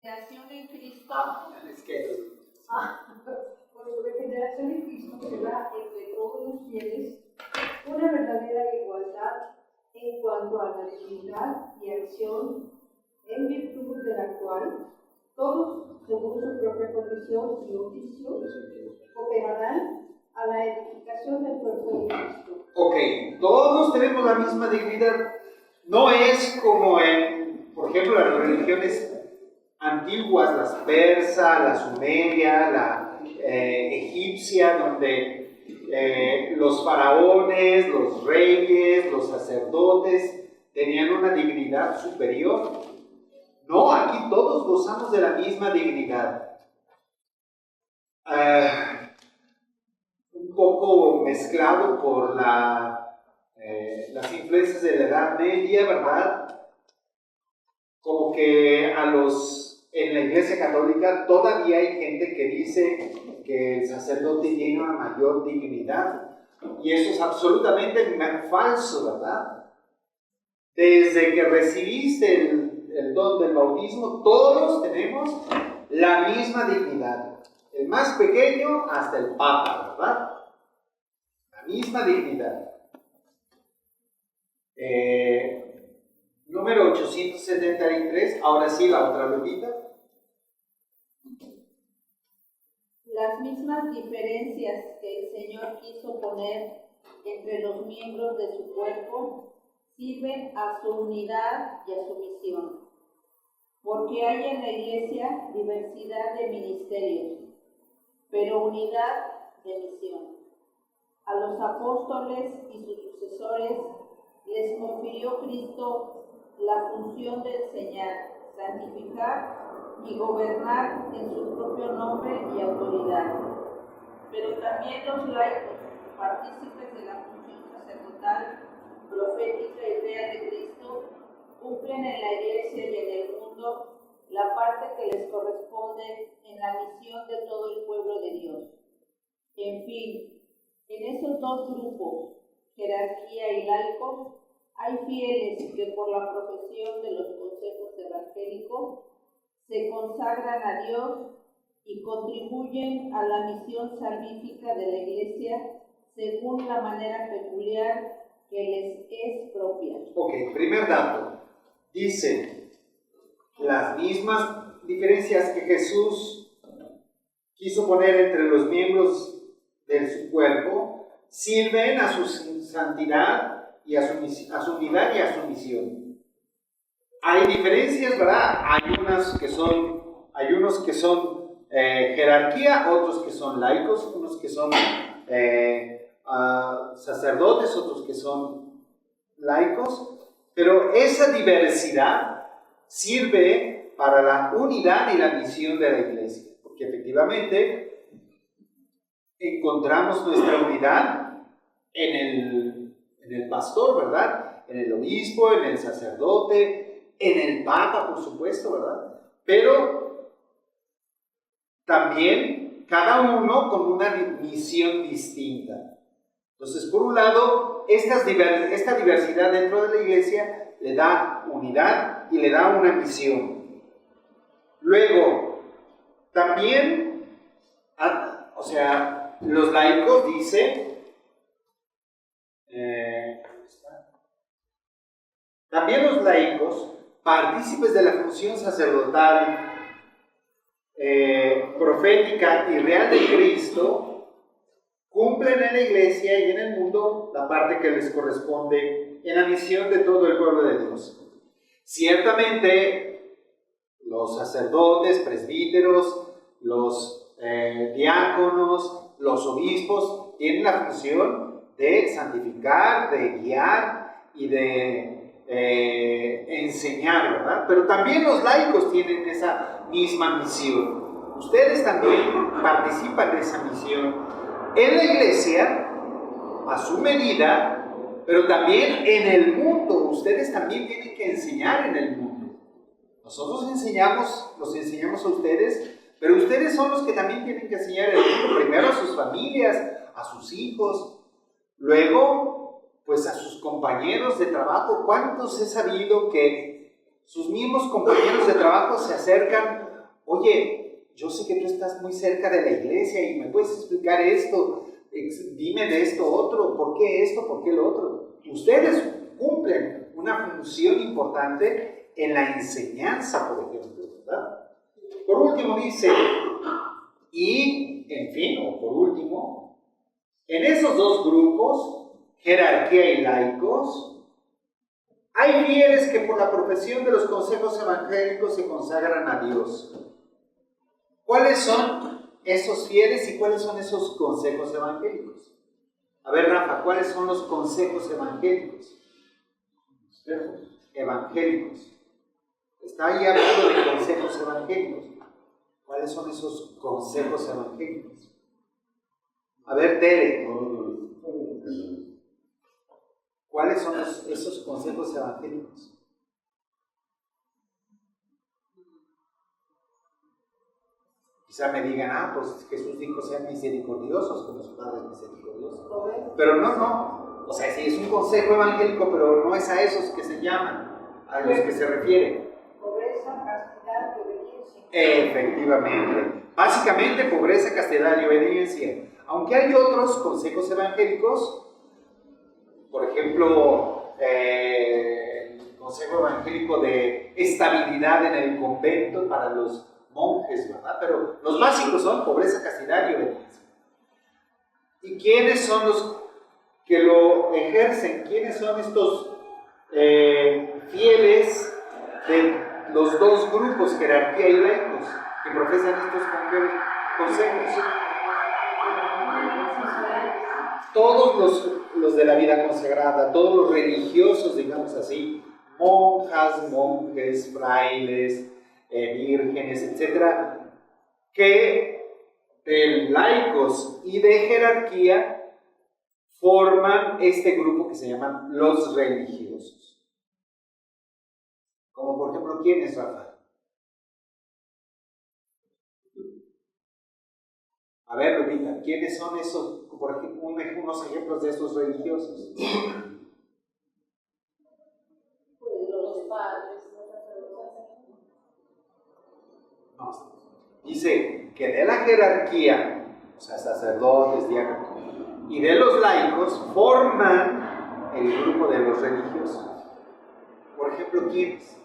Regeneración en Cristo. Por su regeneración en Cristo se da entre todos los fieles una verdadera igualdad en cuanto a la dignidad y acción, en virtud de la cual todos, según su propia condición y oficio, cooperarán a la edificación del cuerpo de Cristo. Ok, todos tenemos la misma dignidad. No es como por ejemplo, las religiones antiguas, las persa, la sumeria, la egipcia, donde los faraones, los reyes, los sacerdotes tenían una dignidad superior. No, aquí todos gozamos de la misma dignidad. Un poco mezclado por las influencias de la Edad Media, ¿verdad? Como que en la Iglesia Católica todavía hay gente que dice que el sacerdote tiene una mayor dignidad, y eso es absolutamente falso, ¿verdad? Desde que recibiste el don del bautismo, todos tenemos la misma dignidad, el más pequeño hasta el Papa, ¿verdad? La misma dignidad. Número 873, ahora sí la otra lupita. Las mismas diferencias que el Señor quiso poner entre los miembros de su cuerpo sirven a su unidad y a su misión, porque hay en la Iglesia diversidad de ministerios, pero unidad de misión. A los apóstoles y sus sucesores les confirió Cristo la función de enseñar, santificar y gobernar en su propio nombre y autoridad. Pero también los laicos, partícipes de la función sacerdotal, profética y real de Cristo, cumplen en la Iglesia y en el mundo la parte que les corresponde en la misión de todo el pueblo de Dios. En fin, en esos dos grupos, jerarquía y laicos, hay fieles que por la profesión de los consejos evangélicos se consagran a Dios y contribuyen a la misión salvífica de la Iglesia según la manera peculiar que les es propia. Ok, primer dato. Dice, las mismas diferencias que Jesús quiso poner entre los miembros de su cuerpo sirven a su santidad y a su unidad y a su misión. Hay diferencias, ¿verdad? Hay unos que son jerarquía, otros que son laicos, unos que son sacerdotes, otros que son laicos, pero esa diversidad sirve para la unidad y la misión de la Iglesia, porque efectivamente encontramos nuestra unidad en el pastor, ¿verdad? En el obispo, en el sacerdote, en el papa, por supuesto, ¿verdad? Pero también cada uno con una misión distinta. Entonces, por un lado, esta diversidad dentro de la Iglesia le da unidad y le da una misión. Luego, también, los laicos dicen, también los laicos, partícipes de la función sacerdotal, profética y real de Cristo, cumplen en la Iglesia y en el mundo la parte que les corresponde en la misión de todo el pueblo de Dios. Ciertamente, los sacerdotes, presbíteros, los diáconos, los obispos tienen la función de santificar, de guiar y de enseñar, ¿verdad? Pero también los laicos tienen esa misma misión. Ustedes también participan de esa misión en la Iglesia, a su medida, pero también en el mundo. Ustedes también tienen que enseñar en el mundo. Nosotros los enseñamos a ustedes, pero ustedes son los que también tienen que enseñar en el mundo. Primero a sus familias, a sus hijos, luego pues a sus compañeros de trabajo. ¿Cuántos he sabido que sus mismos compañeros de trabajo se acercan oye, yo sé que tú estás muy cerca de la iglesia y me puedes explicar esto, dime de esto otro, ¿por qué esto, por qué lo otro? Ustedes cumplen una función importante en la enseñanza, por ejemplo, ¿verdad? Por último dice, y, en fin, o por último, en esos dos grupos, jerarquía y laicos, hay fieles que por la profesión de los consejos evangélicos se consagran a Dios. ¿Cuáles son esos fieles y cuáles son esos consejos evangélicos? A ver, Rafa, ¿cuáles son los consejos evangélicos? Evangélicos. Está ahí hablando de consejos evangélicos. ¿Cuáles son esos consejos evangélicos? A ver, Tere. ¿Cuáles son esos consejos evangélicos? Quizá me digan, pues Jesús dijo, sean misericordiosos con los padres misericordiosos. Pero no. O sea, sí es un consejo evangélico, pero no es a esos que se llaman, a los que se refiere. Pobreza, castidad y obediencia. Efectivamente. Básicamente, pobreza, castidad y obediencia. Aunque hay otros consejos evangélicos, por ejemplo, el consejo evangélico de estabilidad en el convento para los monjes, ¿verdad? Pero los básicos son pobreza, castidad y obediencia. ¿Y quiénes son los que lo ejercen? ¿Quiénes son estos fieles de los dos grupos, jerarquía y laicos, que profesan estos consejos? Todos los de la vida consagrada, todos los religiosos, digamos así, monjas, monjes, frailes, vírgenes, etcétera, que de laicos y de jerarquía forman este grupo que se llaman los religiosos. Como por ejemplo, ¿quiénes, Rafa? A ver, Lupita, ¿quiénes son esos, por ejemplo, unos ejemplos de esos religiosos? Los padres. No. Dice que de la jerarquía, o sea, sacerdotes, diáconos, y de los laicos forman el grupo de los religiosos. Por ejemplo, ¿quiénes?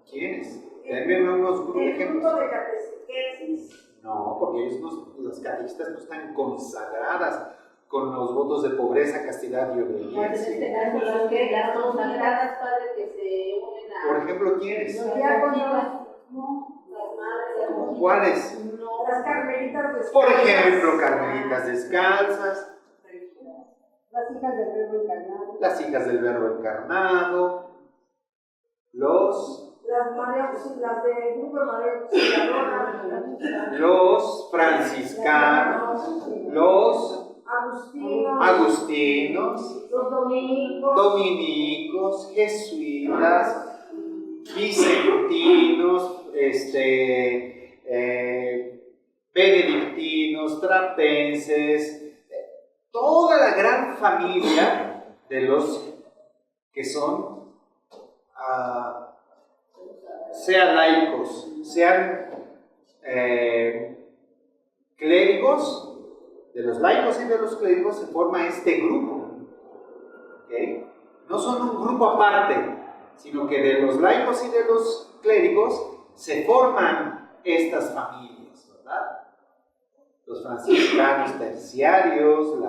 ¿Quiénes? Denme unos grupos de ejemplos. El grupo de catequesis. No, porque las catequistas no están consagradas con los votos de pobreza, castidad y En obediencia. este caso, las consagradas, padre, que se unen a... Por ejemplo, ¿quiénes? Los diáconos, no, las madres, ¿Cuáles? no, las carmelitas descalzas. Por ejemplo, carmelitas descalzas, las hijas del Verbo encarnado. las hijas del Verbo encarnado, las de grupo de María Auxiliadora, los franciscanos, los agustinos, los dominicos, jesuitas, vicentinos, benedictinos, trapenses, toda la gran familia de los que son sean laicos, sean clérigos. De los laicos y de los clérigos se forma este grupo, ¿okay? No son un grupo aparte, sino que de los laicos y de los clérigos se forman estas familias, ¿verdad? Los franciscanos terciarios,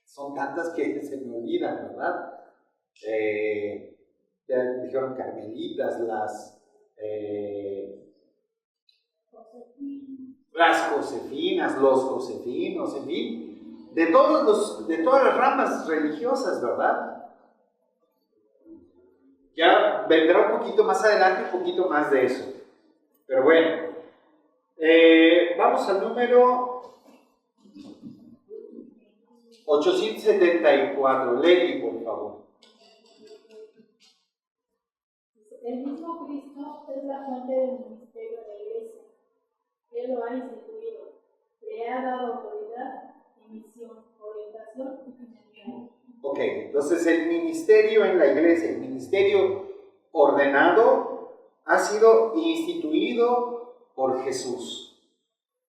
son tantas que se me olvidan, ¿verdad? Ya dijeron carmelitas, las josefinas, los josefinos, en fin, de todas las ramas religiosas, ¿verdad? Ya vendrá un poquito más adelante, un poquito más de eso. Pero bueno, vamos al número 874. Leti, por favor. El mismo Cristo es la fuente del ministerio de la Iglesia. Él lo ha instituido, le ha dado autoridad y misión, orientación y finalidad. Ok, entonces el ministerio en la iglesia, el ministerio ordenado, ha sido instituido por Jesús.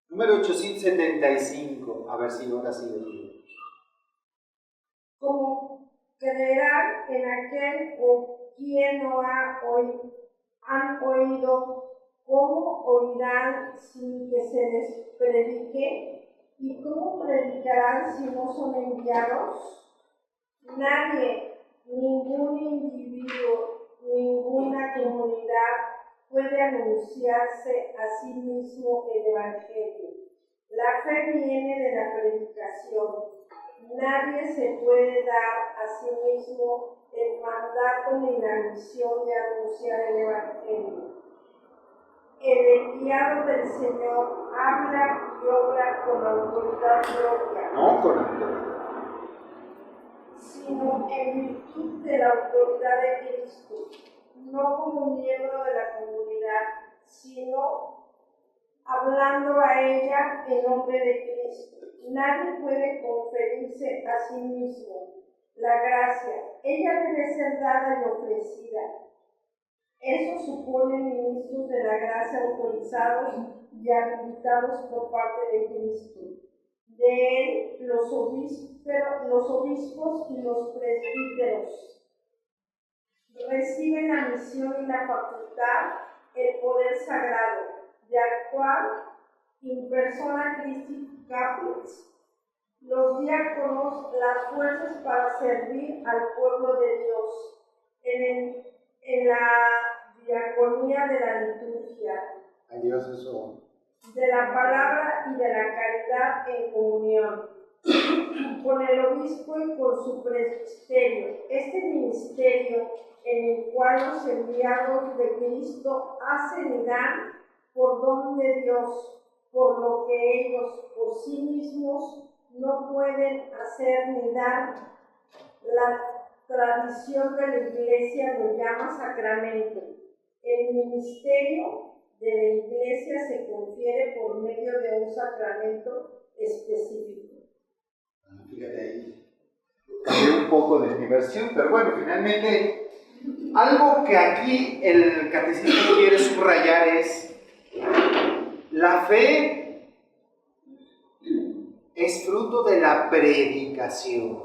Número 875, a ver si ahora sí. Como creerán en aquel o quien no han oído, ¿cómo oirán sin que se les predique? ¿Y cómo predicarán si no son enviados? Nadie, ningún individuo, ninguna comunidad puede anunciarse a sí mismo el Evangelio. La fe viene de la predicación. Nadie se puede dar a sí mismo el mandato ni la misión de anunciar el Evangelio. El enviado del Señor habla y obra con autoridad propia. No con autoridad. Sino en virtud de la autoridad de Cristo, no como miembro de la comunidad, sino hablando a ella en nombre de Cristo. Nadie puede conferirse a sí mismo la gracia, ella debe ser dada y ofrecida. Eso supone ministros de la gracia autorizados y habilitados por parte de Cristo. De él los obispos y los presbíteros reciben la misión y la facultad, el poder sagrado de actuar in persona Christi Caput, los diáconos las fuerzas para servir al pueblo de Dios en la diaconía de la liturgia. Ay Dios, eso. De la palabra y de la caridad en comunión, con el obispo y con su presbiterio. Este ministerio en el cual los enviados de Cristo hacen y dan por don de Dios, por lo que ellos por sí mismos no pueden hacer ni dar. La tradición de la Iglesia lo llama sacramento. El ministerio de la Iglesia se confiere por medio de un sacramento específico. Fíjate ahí, cambié un poco de mi versión, pero bueno, finalmente, algo que aquí el catecismo quiere subrayar es: la fe es fruto de la predicación.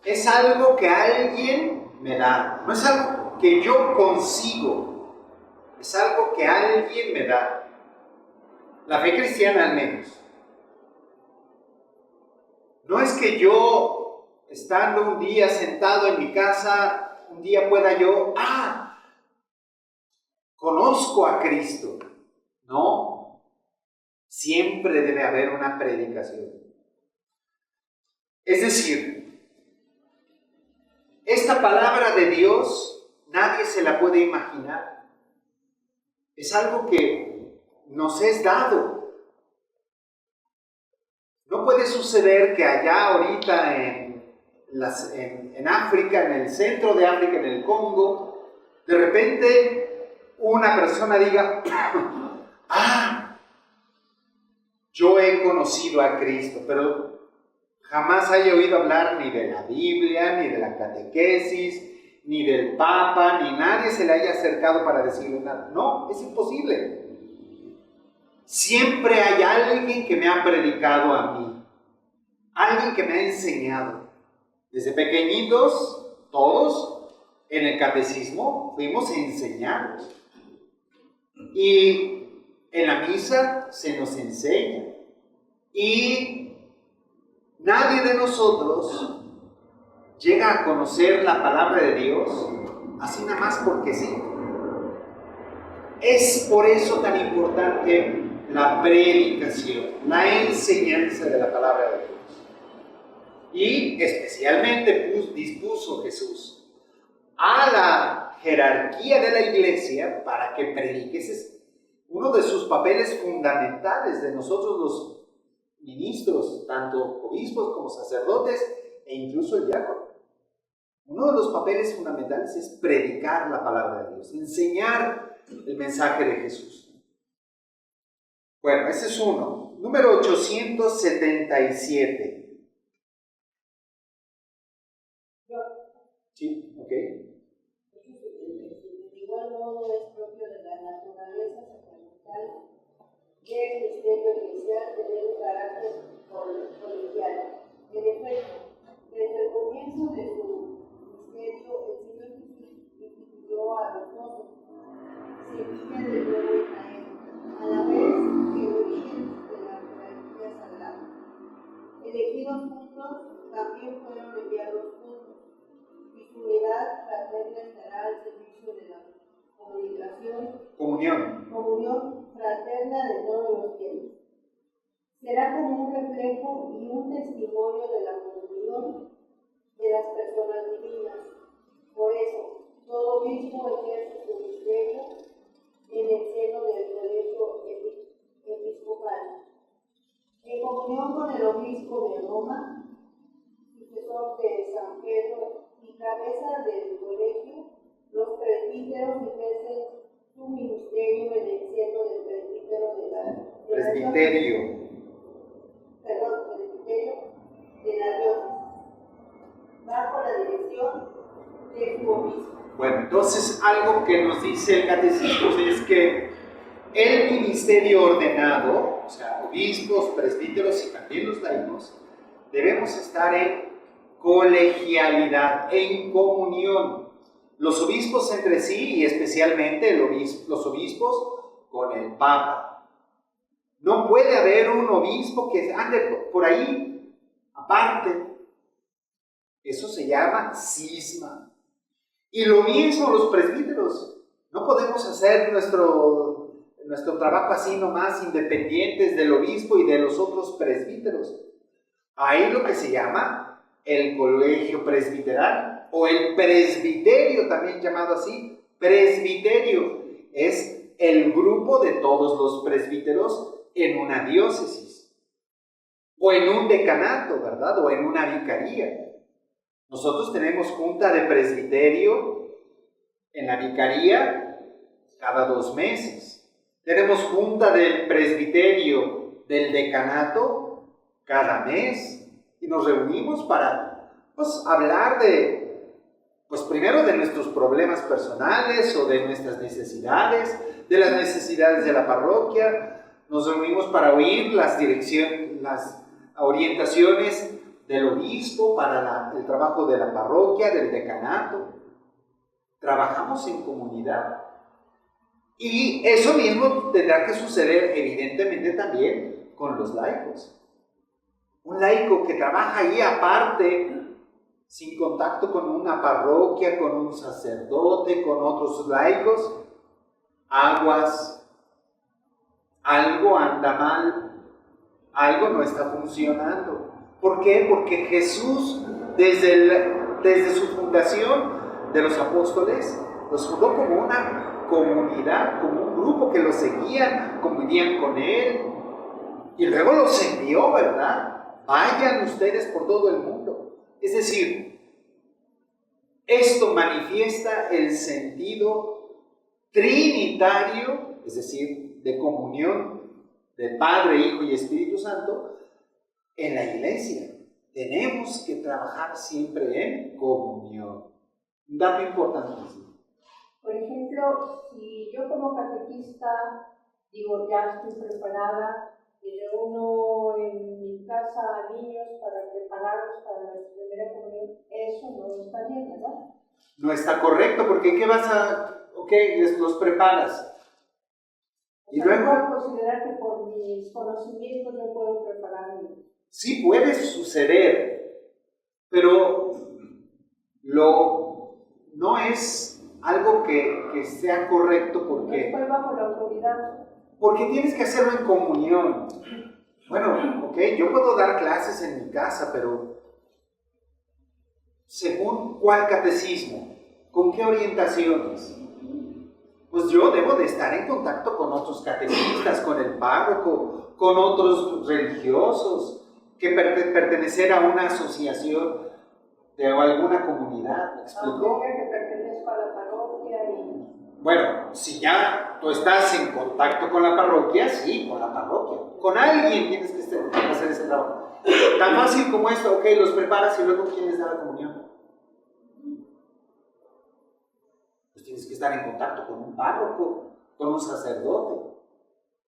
Es algo que alguien me da, no es algo que yo consigo. Es algo que alguien me da. La fe cristiana al menos. No es que yo, estando un día sentado en mi casa, un día pueda yo, conozco a Cristo. No. Siempre debe haber una predicación. Es decir, esta palabra de Dios nadie se la puede imaginar. Es algo que nos es dado. No puede suceder que allá ahorita en África, en el centro de África, en el Congo, de repente una persona diga, yo he conocido a Cristo, pero jamás haya oído hablar ni de la Biblia, ni de la catequesis, ni del Papa, ni nadie se le haya acercado para decirle nada. No, es imposible. Siempre hay alguien que me ha predicado a mí, alguien que me ha enseñado. Desde pequeñitos, todos, en el catecismo, fuimos enseñados. Y en la misa se nos enseña. Y nadie de nosotros llega a conocer la palabra de Dios así nada más porque sí. Es por eso tan importante la predicación, la enseñanza de la palabra de Dios. Y especialmente dispuso Jesús a la jerarquía de la iglesia para que predique. Ese es uno de sus papeles fundamentales de nosotros los ministros, tanto obispos como sacerdotes e incluso el diácono. Uno de los papeles fundamentales es predicar la palabra de Dios, enseñar el mensaje de Jesús. Bueno, ese es uno. Número 877. Sí, ok. De igual modo es propio de la naturaleza sacramental del misterio eclesial tener un carácter colegial. En efecto, desde el comienzo de su misterio, el Señor instituyó a los doce, semilla del nuevo Israel, a la vez que el origen de la jerarquía sagrada. Elegidos juntos, también fueron enviados juntos, y su unidad fraterna estará al servicio de la comunión fraterna de todos los fieles. Será como un reflejo y un testimonio de la comunión de las personas divinas. Por eso, todo obispo ejerce su misterio en el seno del colegio episcopal. En comunión con el obispo de Roma, sucesor de San Pedro y cabeza del colegio, los presbíteros ejercen su ministerio en el seno del presbítero de la diócesis, bajo la dirección de su obispo. Bueno, entonces algo que nos dice el catecismo es que el ministerio ordenado, o sea, obispos, presbíteros y también los laicos, debemos estar en colegialidad, en comunión. Los obispos entre sí y especialmente los obispos con el Papa. No puede haber un obispo que ande por ahí aparte. Eso se llama cisma. Y lo mismo los presbíteros. No podemos hacer nuestro trabajo así nomás, independientes del obispo y de los otros presbíteros. Hay lo que se llama el colegio presbiteral o el presbiterio, también llamado así. Presbiterio es el grupo de todos los presbíteros en una diócesis o en un decanato, ¿verdad? O en una vicaría. Nosotros tenemos junta de presbiterio en la vicaría cada 2 meses. Tenemos junta del presbiterio del decanato cada mes. Y nos reunimos para hablar primero de nuestros problemas personales o de nuestras necesidades, de las necesidades de la parroquia. Nos reunimos para oír las orientaciones del obispo para el trabajo de la parroquia, del decanato. Trabajamos en comunidad. Y eso mismo tendrá que suceder evidentemente también con los laicos. Un laico que trabaja ahí aparte, sin contacto con una parroquia, con un sacerdote, con otros laicos, aguas, algo anda mal, algo no está funcionando. ¿Por qué? Porque Jesús, desde su fundación de los apóstoles, los fundó como una comunidad, como un grupo que los seguían, convivían con Él, y luego los envió, ¿verdad? Vayan ustedes por todo el mundo. Es decir, esto manifiesta el sentido trinitario, es decir, de comunión de Padre, Hijo y Espíritu Santo en la iglesia. Tenemos que trabajar siempre en comunión. Un dato importantísimo. Por ejemplo, si yo como catequista digo, ya estoy preparada, y reúno en mi casa a niños para prepararlos para la primera comunión, eso no está bien, ¿verdad? No está correcto, porque ¿qué vas a...? Ok, los preparas. Y luego... ¿puedo considerar que por mis conocimientos no puedo prepararme? Sí puede suceder, pero no es algo que sea correcto porque... No estoy bajo la autoridad. Porque tienes que hacerlo en comunión. Bueno, ok, yo puedo dar clases en mi casa, pero ¿según cuál catecismo? ¿Con qué orientaciones? Pues yo debo de estar en contacto con otros catequistas, con el párroco, con otros religiosos, que pertenecer a una asociación de alguna comunidad, ¿me explico? Que pertenezco a la parroquia y... Bueno, si ya tú estás en contacto con la parroquia, sí, con la parroquia. Con alguien tienes que hacer ese trabajo. Tan fácil como esto, ok, los preparas y luego ¿quién les da la comunión? tienes que estar en contacto con un párroco, con un sacerdote.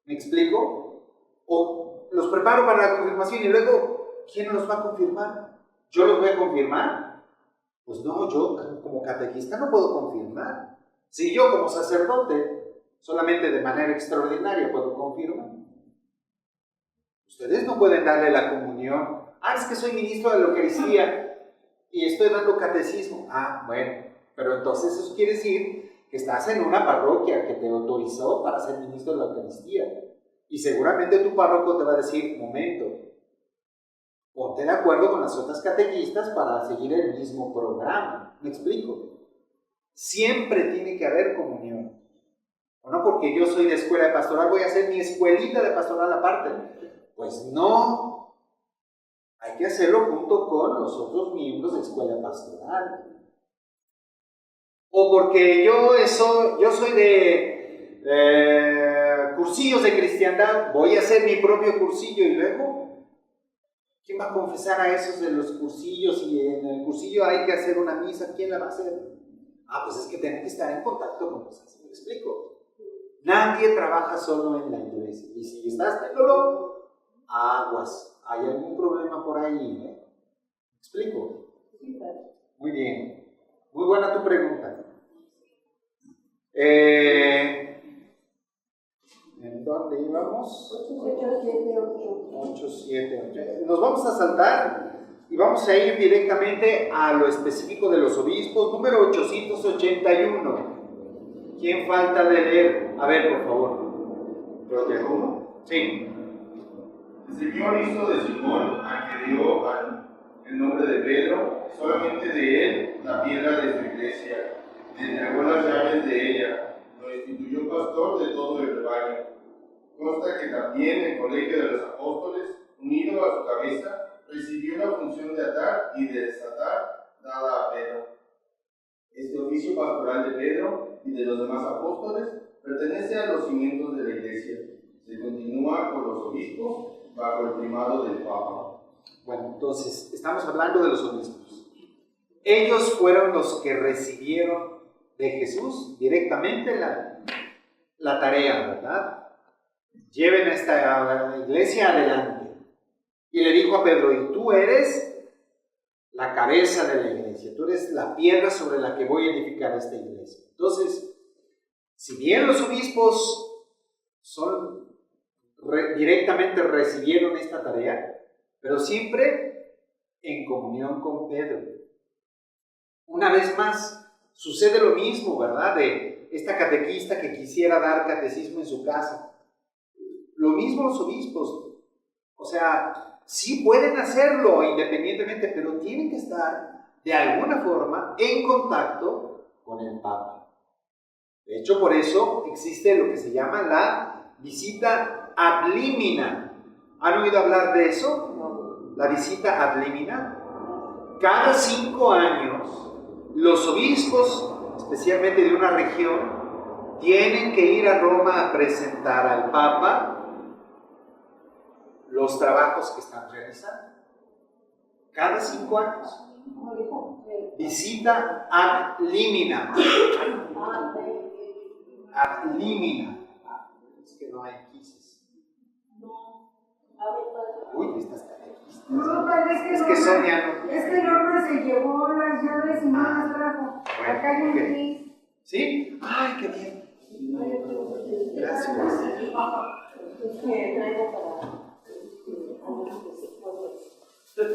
¿Me explico? O los preparo para la confirmación y luego, ¿quién los va a confirmar? ¿Yo los voy a confirmar? Pues no, yo como catequista no puedo confirmar. Si yo como sacerdote, solamente de manera extraordinaria puedo confirmar. Ustedes no pueden darle la comunión. Ah, es que soy ministro de la Eucaristía y estoy dando catecismo. Ah, bueno, pero entonces eso quiere decir que estás en una parroquia que te autorizó para ser ministro de la Eucaristía. Y seguramente tu párroco te va a decir, momento, ponte de acuerdo con las otras catequistas para seguir el mismo programa. ¿Me explico? Siempre tiene que haber comunión. O no porque yo soy de escuela de pastoral, voy a hacer mi escuelita de pastoral aparte. Pues no. Hay que hacerlo junto con los otros miembros de escuela pastoral. O porque yo soy de cursillos de cristiandad, voy a hacer mi propio cursillo y luego, ¿quién va a confesar a esos de los cursillos? Y en el cursillo hay que hacer una misa, ¿quién la va a hacer? Ah, pues es que tienen que estar en contacto con los así. ¿Me explico? Nadie trabaja solo en la iglesia. Y si estás viéndolo, aguas. Hay algún problema por ahí, ¿Me explico? Muy bien. Muy buena tu pregunta. ¿En dónde íbamos? 8, 7, 8. Nos vamos a saltar y vamos a ir directamente a lo específico de los obispos, número 881. ¿Quién falta de leer? A ver, por favor. ¿Creo que uno? Sí. El Señor hizo de Simón, al que dio el nombre de Pedro, solamente de él la piedra de su iglesia, le entregó las llaves de ella, lo instituyó pastor de todo el rebaño. Consta que también el colegio de los apóstoles, unido a su cabeza, recibió la función de atar y de desatar dada a Pedro. Este oficio pastoral de Pedro y de los demás apóstoles pertenece a los cimientos de la iglesia. Se continúa con los obispos bajo el primado del Papa. Bueno, entonces, estamos hablando de los obispos. Ellos fueron los que recibieron de Jesús directamente la tarea, ¿verdad? Lleven a esta iglesia adelante. Y le dijo a Pedro, y tú eres la cabeza de la iglesia, tú eres la piedra sobre la que voy a edificar esta iglesia. Entonces, si bien los obispos directamente recibieron esta tarea, pero siempre en comunión con Pedro. Una vez más, sucede lo mismo, ¿verdad? De esta catequista que quisiera dar catecismo en su casa. Lo mismo los obispos. O sea, sí pueden hacerlo independientemente, pero tienen que estar de alguna forma en contacto con el Papa. De hecho, por eso existe lo que se llama la visita ad limina. ¿Han oído hablar de eso? La visita ad limina. Cada 5 años, los obispos, especialmente de una región, tienen que ir a Roma a presentar al Papa los trabajos que están realizando. Cada 5 años. Visita ad limina. Ad limina. Es que no hay quises. Uy, estas catequistas. No, padre, Es que Sonia no. Es que Norma se llevó las llaves y no las trajo. Bueno, Acá hay un ok. quiz. ¿Sí? ¡Ay, qué bien! Gracias. Es que traigo para... Estoy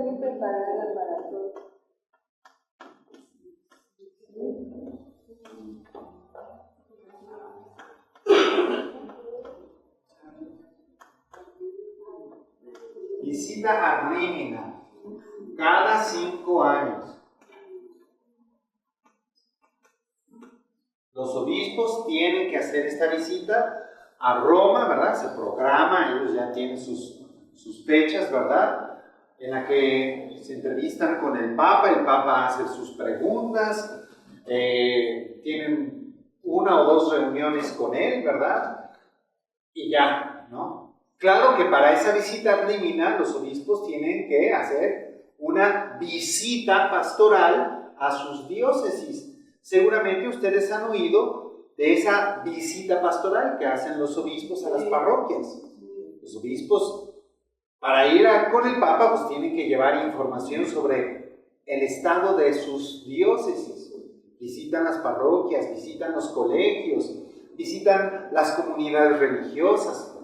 bien preparada para todo. Visita ad limina. Cada 5 años. Los obispos tienen que hacer esta visita a Roma, ¿verdad? Se programa, ellos ya tienen sus fechas, ¿verdad? En la que se entrevistan con el Papa hace sus preguntas, tienen 1 o 2 reuniones con él, ¿verdad? Y ya, ¿no? Claro que para esa visita ad limina los obispos tienen que hacer una visita pastoral a sus diócesis. Seguramente ustedes han oído de esa visita pastoral que hacen los obispos a las parroquias. Los obispos, para ir con el Papa, pues tienen que llevar información sobre el estado de sus diócesis. Visitan las parroquias, visitan los colegios, visitan las comunidades religiosas.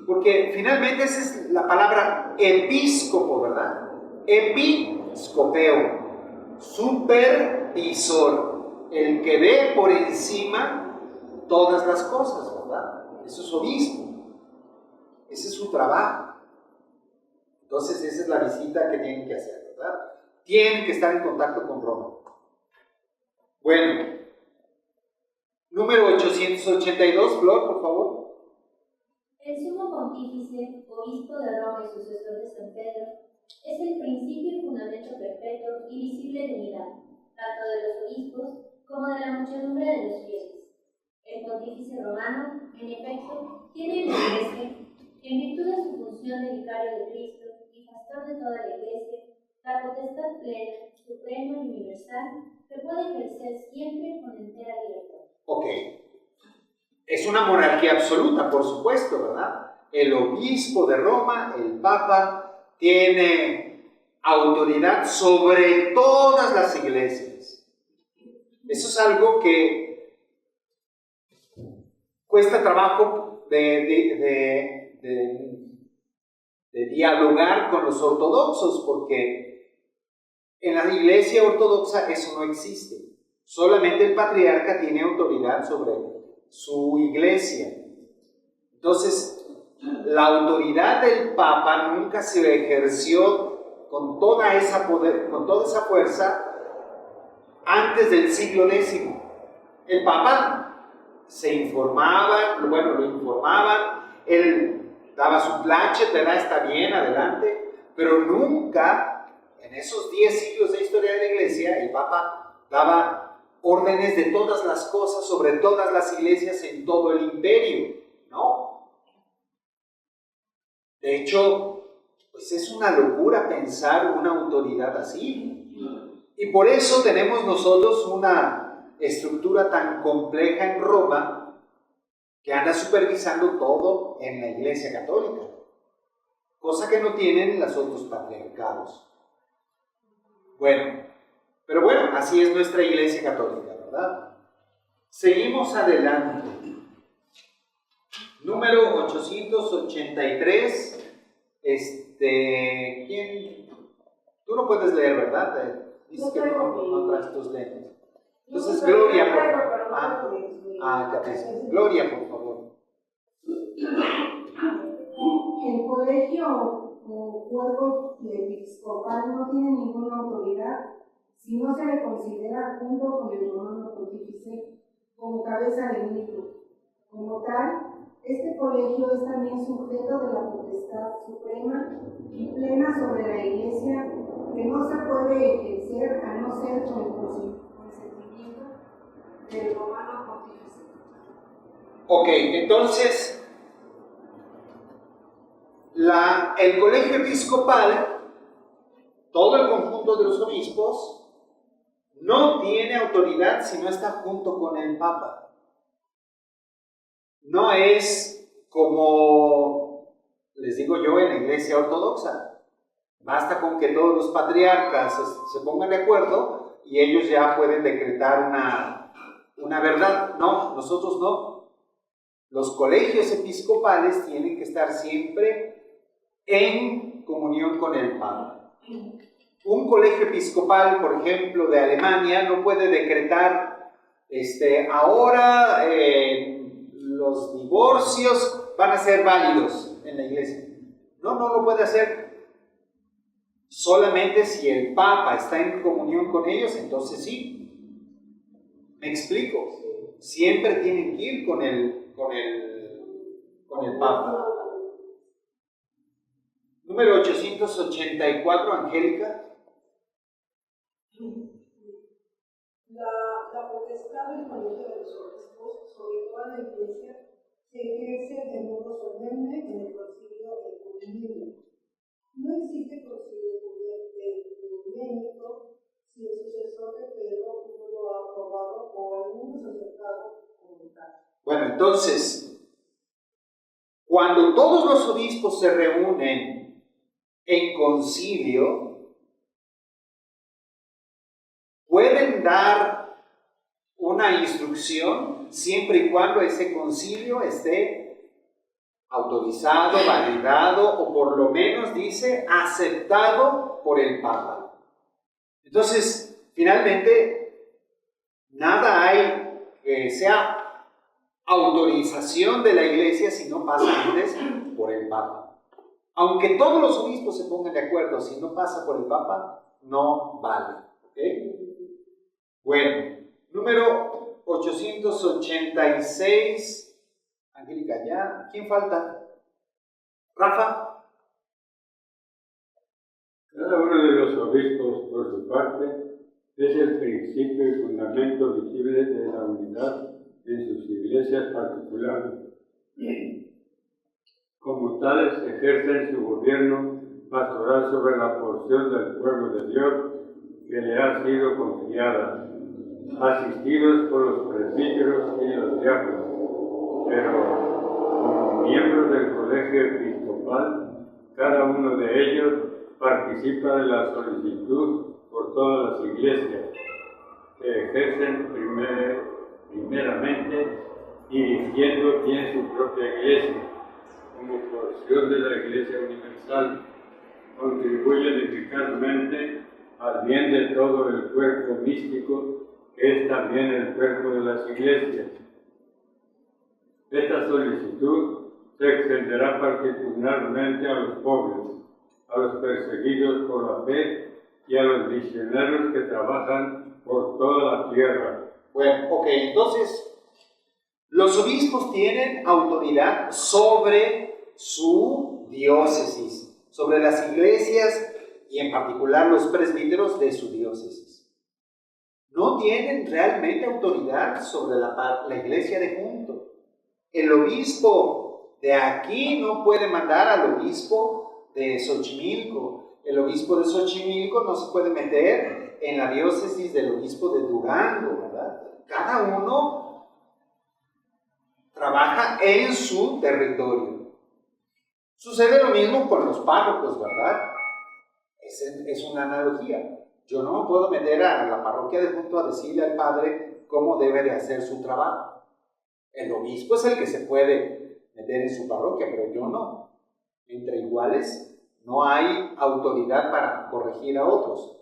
Porque finalmente esa es la palabra episcopo, ¿verdad? Episcopeo, supervisor, el que ve por encima todas las cosas, ¿verdad? Eso es obispo. Ese es su trabajo. Entonces esa es la visita que tienen que hacer, ¿verdad? Tienen que estar en contacto con Roma. Bueno, número 882, Flor, por favor. El sumo pontífice, obispo de Roma y sucesor de San Pedro, es el principio y fundamento perpetuo y visible de unidad, tanto de los obispos como de la muchedumbre de los fieles. El pontífice romano, en efecto, tiene en la Iglesia, en virtud de su función de vicario de Cristo y pastor de toda la Iglesia, la potestad plena, suprema y universal que puede ejercer siempre con entera libertad. Ok. Es una monarquía absoluta, por supuesto, ¿verdad? El obispo de Roma, el Papa, tiene autoridad sobre todas las iglesias. Eso es algo que cuesta trabajo de dialogar con los ortodoxos, porque en la iglesia ortodoxa eso no existe. Solamente el patriarca tiene autoridad sobre su iglesia. Entonces, la autoridad del Papa nunca se ejerció con toda esa fuerza antes del siglo X. El Papa se informaba, lo informaban, él daba su plácet, ¿verdad? Está bien, adelante, pero nunca, en esos 10 siglos de historia de la iglesia, el Papa daba órdenes de todas las cosas sobre todas las iglesias en todo el imperio, ¿no? De hecho, pues es una locura pensar una autoridad así. Y por eso tenemos nosotros una estructura tan compleja en Roma que anda supervisando todo en la Iglesia Católica, cosa que no tienen los otros patriarcados. Pero bueno, así es nuestra Iglesia Católica, ¿verdad? Seguimos adelante. Número 883. ¿Quién? Tú no puedes leer, ¿verdad? Dices que no traes tus lentes. Entonces, Gloria, por favor. Gloria, por favor. El colegio o cuerpo episcopal no tiene ninguna autoridad si no se le considera junto con el romano pontífice como cabeza del mismo. Como tal, este colegio es también sujeto de la potestad suprema y plena sobre la Iglesia, que no se puede ejercer a no ser con el consentimiento del romano pontífice. Ok, entonces, el colegio episcopal, todo el conjunto de los obispos, no tiene autoridad si no está junto con el Papa. No es como, les digo yo, en la Iglesia Ortodoxa. Basta con que todos los patriarcas se pongan de acuerdo y ellos ya pueden decretar una verdad. No, nosotros no. Los colegios episcopales tienen que estar siempre en comunión con el Papa. Un colegio episcopal, por ejemplo, de Alemania, no puede decretar, ahora los divorcios van a ser válidos en la iglesia. No lo puede hacer. Solamente si el Papa está en comunión con ellos, entonces sí. ¿Me explico? Siempre tienen que ir con el Papa. Número 884, Angélica. La potestad del colegio de los obispos sobre toda la Iglesia se ejerce de modo solemne en el concilio ecuménico. No existe concilio entonces, cuando todos los obispos se reúnen en concilio, pueden dar una instrucción siempre y cuando ese concilio esté autorizado, validado o por lo menos dice aceptado por el Papa. Entonces, finalmente, nada hay que sea autorización de la Iglesia si no pasa antes por el Papa. Aunque todos los obispos se pongan de acuerdo, si no pasa por el Papa, no vale. ¿Okay? Bueno, número 886. Angélica, ¿ya? ¿Quién falta? ¿Rafa? Cada uno de los obispos, por su parte, es el principio y fundamento visible de la unidad en sus iglesias particulares. Como tales, ejercen su gobierno pastoral sobre la porción del pueblo de Dios que le ha sido confiada, asistidos por los presbíteros y los diáconos, pero como miembros del colegio episcopal, cada uno de ellos participa de la solicitud por todas las iglesias, que ejercen primeramente dirigiendo bien su propia iglesia, como porción de la Iglesia Universal, contribuyen eficazmente al bien de todo el cuerpo místico, que es también el cuerpo de las iglesias. Esta solicitud se extenderá particularmente a los pobres, a los perseguidos por la fe y a los misioneros que trabajan por toda la tierra. Bueno, ok, entonces los obispos tienen autoridad sobre su diócesis, sobre las iglesias y en particular los presbíteros de su diócesis. No tienen realmente autoridad sobre la iglesia de junto. El obispo de aquí no puede mandar al obispo de Xochimilco. El obispo de Xochimilco no se puede meter en la diócesis del obispo de Durango, ¿verdad? Cada uno trabaja en su territorio. Sucede lo mismo con los párrocos, ¿verdad? Es una analogía. Yo no me puedo meter a la parroquia de junto a decirle al padre cómo debe de hacer su trabajo. El obispo es el que se puede meter en su parroquia, pero yo no. Entre iguales no hay autoridad para corregir a otros.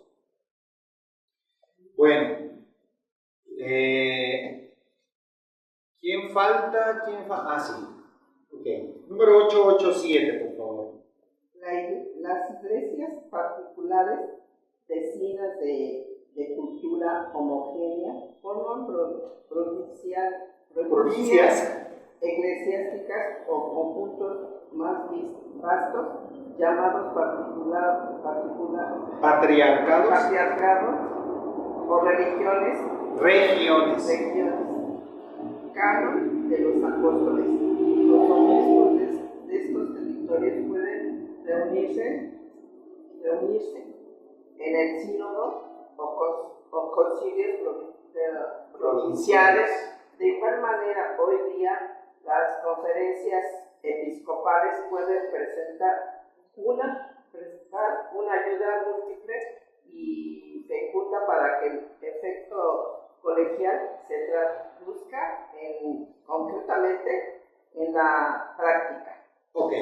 Bueno, ¿quién falta? Ah, sí. Okay. Número 887, por favor. Las iglesias particulares vecinas de cultura homogénea forman provincias eclesiásticas o conjuntos más vastos llamados patriarcados o regiones. Canon de los apóstoles. Los obispos de estos territorios pueden reunirse en el sínodo o concilios provinciales. De igual manera, hoy día las conferencias episcopales pueden prestar una ayuda múltiple y fecunda para que el efecto colegial se traduzca concretamente en la práctica. Ok.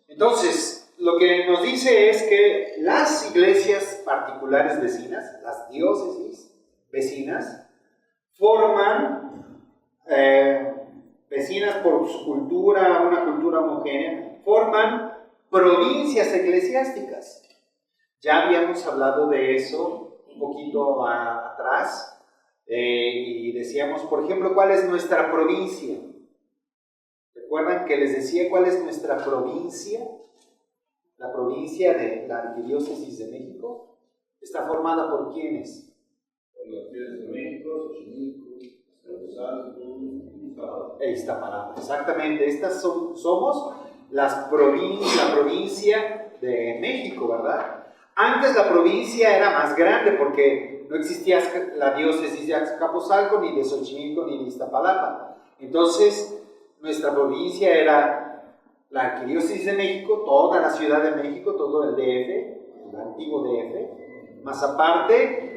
Entonces, lo que nos dice es que las iglesias particulares vecinas, las diócesis vecinas, forman vecinas por su cultura, una cultura homogénea, forman provincias eclesiásticas. Ya habíamos hablado de eso un poquito atrás y decíamos, por ejemplo, ¿cuál es nuestra provincia? ¿Recuerdan que les decía cuál es nuestra provincia? La provincia de la Arquidiócesis de México está formada por ¿quiénes? Por las ciudades de México, Xochimilco, Iztapalapa. Exactamente, estas somos la provincia de México, ¿verdad? Antes la provincia era más grande porque no existía la diócesis de Azcapotzalco, ni de Xochimilco, ni de Iztapalapa. Entonces, nuestra provincia era la Arquidiócesis de México, toda la Ciudad de México, todo el DF, el antiguo DF, más aparte,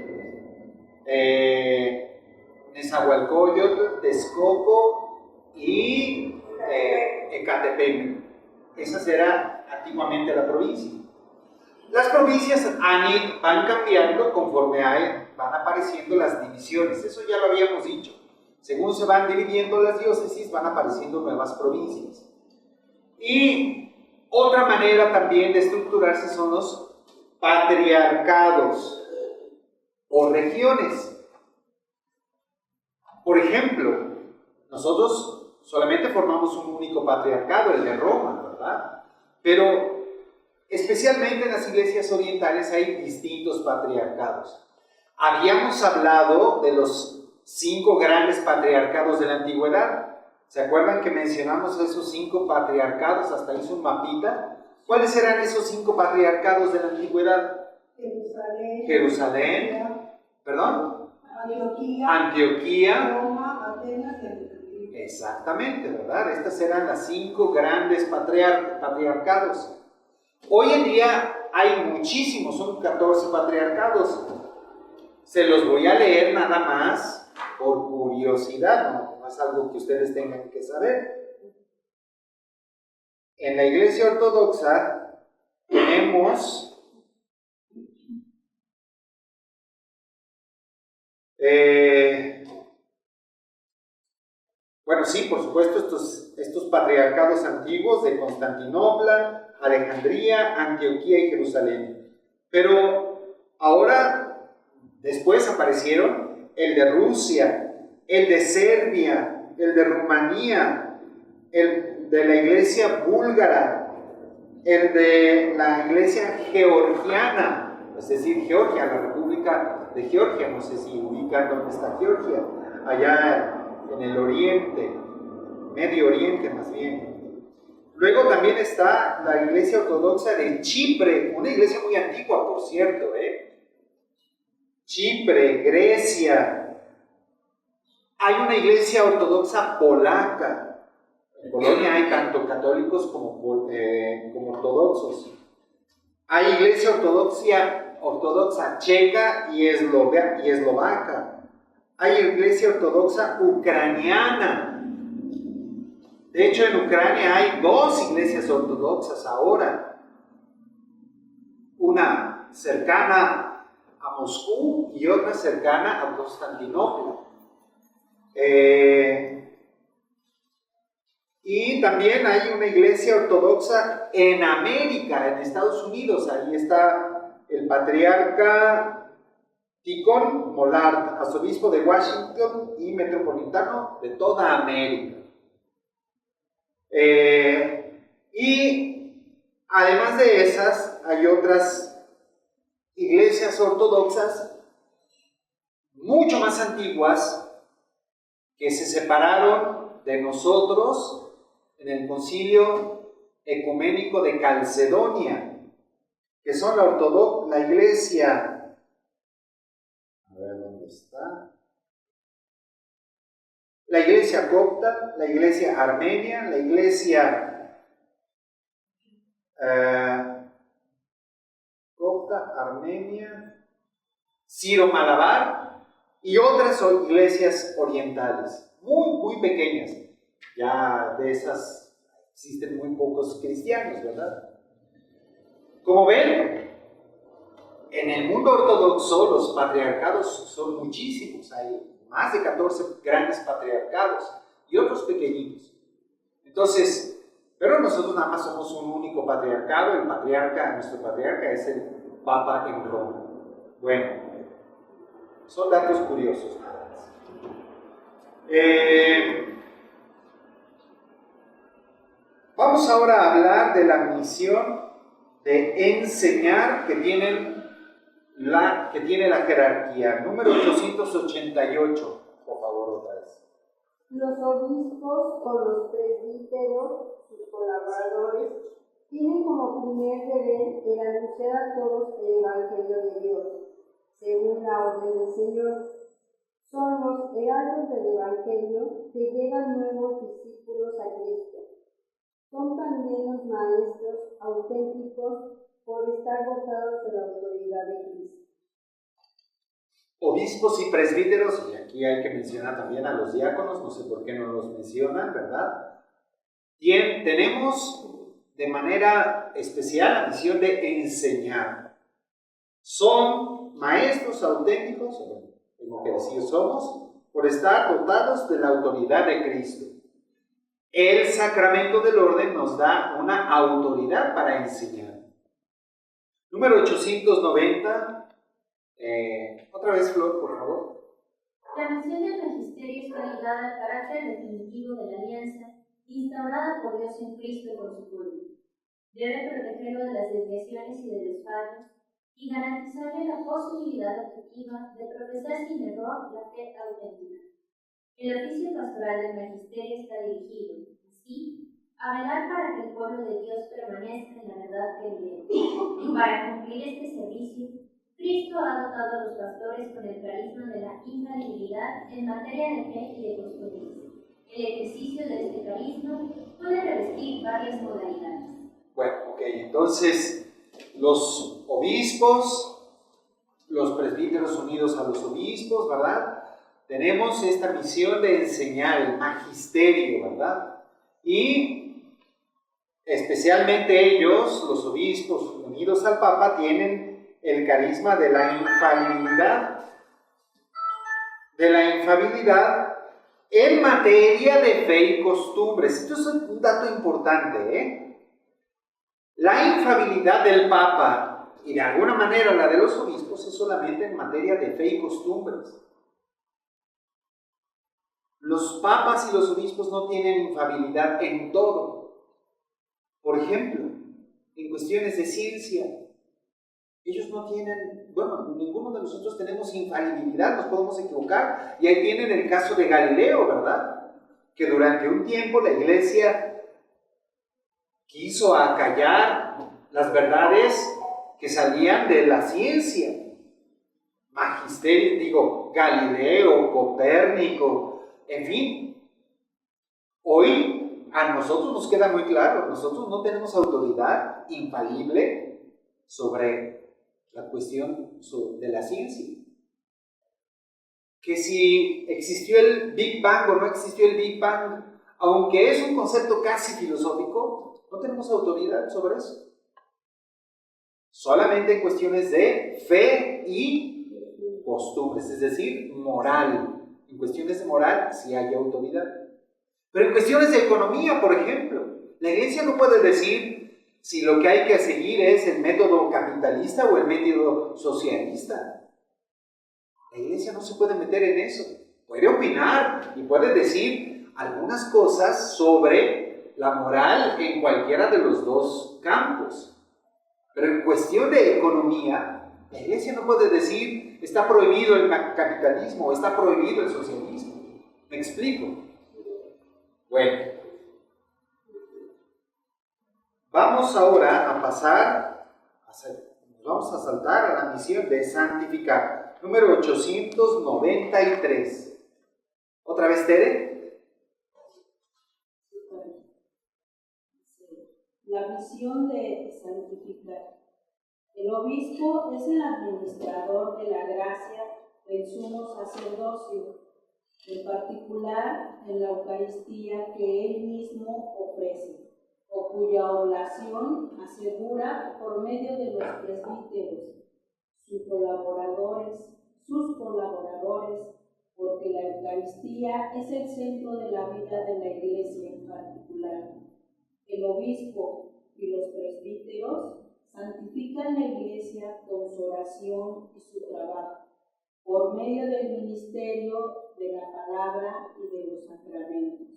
Nezahualcóyotl, Texcoco y Ecatepec. Esa era antiguamente la provincia. Las provincias van cambiando conforme van apareciendo las divisiones, eso ya lo habíamos dicho. Según se van dividiendo las diócesis, van apareciendo nuevas provincias. Y otra manera también de estructurarse son los patriarcados o regiones. Por ejemplo, nosotros solamente formamos un único patriarcado, el de Roma, ¿verdad? Pero especialmente en las iglesias orientales hay distintos patriarcados. Habíamos hablado de los 5 grandes patriarcados de la antigüedad. ¿Se acuerdan que mencionamos esos 5 patriarcados? Hasta hice un mapita. ¿Cuáles eran esos 5 patriarcados de la antigüedad? Jerusalén. ¿Perdón? Antioquía. Roma, Atenas y Alejandría. Exactamente, ¿verdad? Estas eran las 5 grandes patriarcados. Hoy en día hay muchísimos, son 14 patriarcados. Se los voy a leer nada más por curiosidad, no es algo que ustedes tengan que saber. En la Iglesia Ortodoxa tenemos bueno, sí, por supuesto, estos patriarcados antiguos de Constantinopla, Alejandría, Antioquía y Jerusalén. Pero ahora, después aparecieron el de Rusia, el de Serbia, el de Rumanía, el de la iglesia búlgara, el de la iglesia georgiana, es decir, Georgia, la República de Georgia, no sé si ubican dónde está Georgia, allá en el oriente, Medio Oriente más bien. Luego también está la iglesia ortodoxa de Chipre, una iglesia muy antigua, por cierto, Chipre, Grecia. Hay una iglesia ortodoxa polaca. En Polonia hay tanto católicos como ortodoxos. Hay iglesia ortodoxa checa y eslovaca. Hay iglesia ortodoxa ucraniana. De hecho, en Ucrania hay 2 iglesias ortodoxas ahora. Una cercana a Moscú y otra cercana a Constantinopla. Y también hay una iglesia ortodoxa en América, en Estados Unidos. Ahí está el patriarca Tikhon Mollard, arzobispo de Washington y metropolitano de toda América. Y además de esas, hay otras iglesias ortodoxas mucho más antiguas que se separaron de nosotros en el Concilio Ecuménico de Calcedonia, que son la iglesia. A ver dónde está. La iglesia copta, la iglesia armenia, la iglesia copta, armenia, Siro-Malabar y otras iglesias orientales, muy pequeñas. Ya de esas existen muy pocos cristianos, ¿verdad? Como ven, en el mundo ortodoxo los patriarcados son muchísimos, hay más de 14 grandes patriarcados y otros pequeñitos. Entonces, pero nosotros nada más somos un único patriarcado, nuestro patriarca es el Papa en Roma. Bueno, son datos curiosos. Vamos ahora a hablar de la misión de enseñar que tiene la jerarquía. Número 888, por favor, otra vez. Los obispos o los presbíteros, sus colaboradores, tienen como primer deber el anunciar a todos el Evangelio de Dios, según la orden del Señor. Son los heraldos del Evangelio que llevan nuevos discípulos a Cristo. Son también los maestros auténticos por estar dotados de la autoridad de Cristo. Obispos y presbíteros, y aquí hay que mencionar también a los diáconos, no sé por qué no los mencionan, ¿verdad? Tenemos de manera especial la misión de enseñar. Son maestros auténticos, tengo que decir somos, por estar dotados de la autoridad de Cristo. El sacramento del orden nos da una autoridad para enseñar. Número 890. Otra vez, Flor, por favor. La misión del magisterio está ligada al carácter definitivo de la alianza instaurada por Dios en Cristo con su pueblo. Debe protegerlo de las desviaciones y de los fallos y garantizarle la posibilidad objetiva de profesar sin error la fe auténtica. El oficio pastoral del magisterio está dirigido, así, a velar para que el pueblo de Dios permanezca en la verdad que vive. Y para cumplir este servicio, Cristo ha dotado a los pastores con el carisma de la infalibilidad en materia de fe y de costumbres. El ejercicio de este carisma puede revestir varias modalidades. Bueno, ok, entonces los obispos, los presbíteros unidos a los obispos, ¿verdad? Tenemos esta misión de enseñar el magisterio, ¿verdad? Y especialmente ellos, los obispos unidos al Papa, tienen el carisma de la infalibilidad en materia de fe y costumbres. Esto es un dato importante, ¿eh? La infalibilidad del Papa y de alguna manera la de los obispos es solamente en materia de fe y costumbres. Los papas y los obispos no tienen infalibilidad en todo. Por ejemplo, en cuestiones de ciencia, ellos no tienen, bueno, ninguno de nosotros tenemos infalibilidad, nos podemos equivocar. Y ahí tienen el caso de Galileo, ¿verdad? Que durante un tiempo la Iglesia quiso acallar las verdades que salían de la ciencia. Magisterio, Galileo, Copérnico, en fin. Hoy a nosotros nos queda muy claro, nosotros no tenemos autoridad infalible sobre la cuestión de la ciencia. Que si existió el Big Bang o no existió el Big Bang, aunque es un concepto casi filosófico, no tenemos autoridad sobre eso. Solamente en cuestiones de fe y costumbres, es decir, moral. En cuestiones de moral sí hay autoridad. Pero en cuestiones de economía, por ejemplo, la Iglesia no puede decir si lo que hay que seguir es el método capitalista o el método socialista. La Iglesia no se puede meter en eso. Puede opinar y puede decir algunas cosas sobre la moral en cualquiera de los dos campos. Pero en cuestión de economía, la Iglesia no puede decir está prohibido el capitalismo o está prohibido el socialismo. ¿Me explico? Bueno. Vamos ahora a pasar, vamos a saltar a la misión de santificar. Número 893. ¿Otra vez, Tere? La misión de santificar. El obispo es el administrador de la gracia del sumo sacerdocio, en particular en la Eucaristía que él mismo ofrece, o cuya oblación asegura por medio de los presbíteros, sus colaboradores, porque la Eucaristía es el centro de la vida de la Iglesia en particular. El obispo y los presbíteros santifican la Iglesia con su oración y su trabajo, por medio del ministerio de la palabra y de los sacramentos.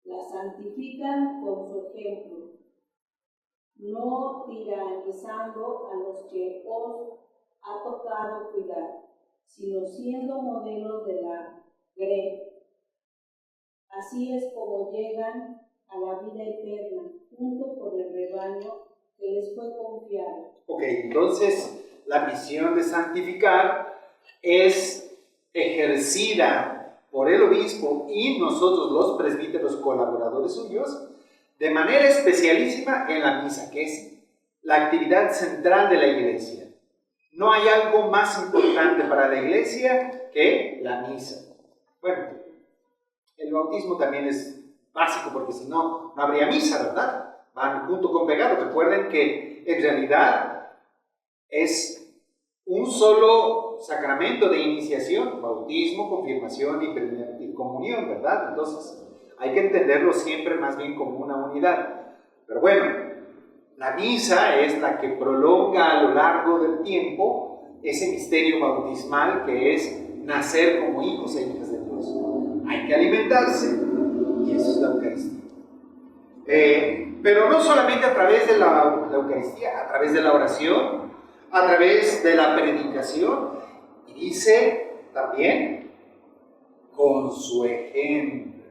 La santifican con su ejemplo, no tiranizando a los que os ha tocado cuidar, sino siendo modelos de la grey. Así es como llegan a la vida eterna, junto con el rebaño que les fue confiado. Ok, entonces la misión de santificar es ejercida por el obispo y nosotros los presbíteros colaboradores suyos, de manera especialísima en la misa, que es la actividad central de la iglesia. No hay algo más importante para la iglesia que la misa. Bueno, el bautismo también es básico porque si no, no habría misa, ¿verdad? Van junto con pegado. Recuerden que en realidad es un solo sacramento de iniciación, bautismo, confirmación y comunión, ¿verdad? Entonces hay que entenderlo siempre más bien como una unidad. Pero bueno, la misa es la que prolonga a lo largo del tiempo ese misterio bautismal que es nacer como hijos e hijas de Dios. Hay que alimentarse y eso es la Eucaristía. Pero no solamente a través de la Eucaristía, a través de la oración, a través de la predicación, y dice también con su ejemplo,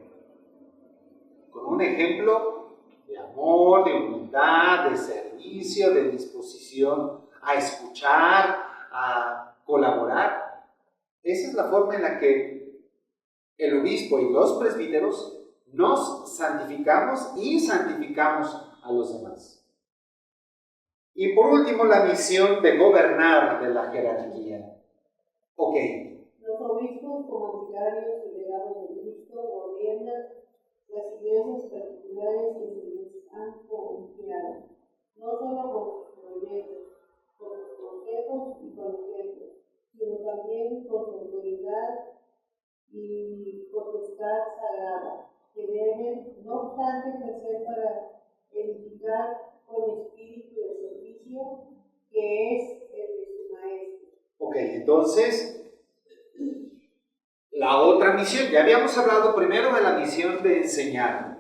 con un ejemplo de amor, de humildad, de servicio, de disposición a escuchar, a colaborar. Esa es la forma en la que el obispo y los presbíteros nos santificamos y santificamos a los demás. Y por último, la misión de gobernar de la jerarquía. Ok. Los obispos, como vicarios y legados de Cristo, gobiernan las iglesias particulares que se les han confiado, no solo con sus proyectos, con sus consejos y con ejemplos, sino también con su autoridad y potestad sagrada, que deben, no obstante, ejercer para edificar con espíritu de servicio, que es el de su maestro. Ok, entonces, la otra misión, ya habíamos hablado primero de la misión de enseñar.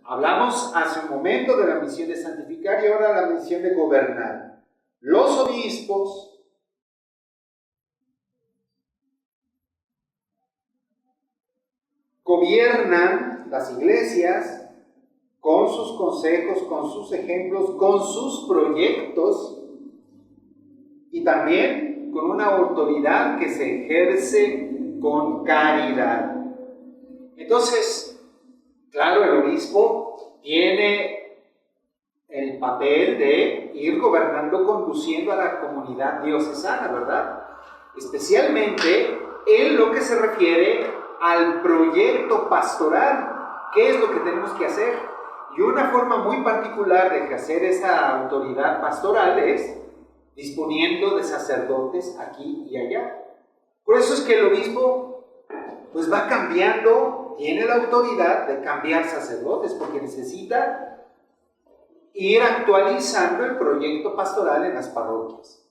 Hablamos hace un momento de la misión de santificar y ahora la misión de gobernar. Los obispos gobiernan las iglesias con sus consejos, con sus ejemplos, con sus proyectos y también con una autoridad que se ejerce con caridad. Entonces, claro, el obispo tiene el papel de ir gobernando, conduciendo a la comunidad diocesana, ¿verdad? Especialmente en lo que se refiere al proyecto pastoral. ¿Qué es lo que tenemos que hacer? Y una forma muy particular de ejercer esa autoridad pastoral es disponiendo de sacerdotes aquí y allá. Por eso es que el obispo pues va cambiando, tiene la autoridad de cambiar sacerdotes, porque necesita ir actualizando el proyecto pastoral en las parroquias.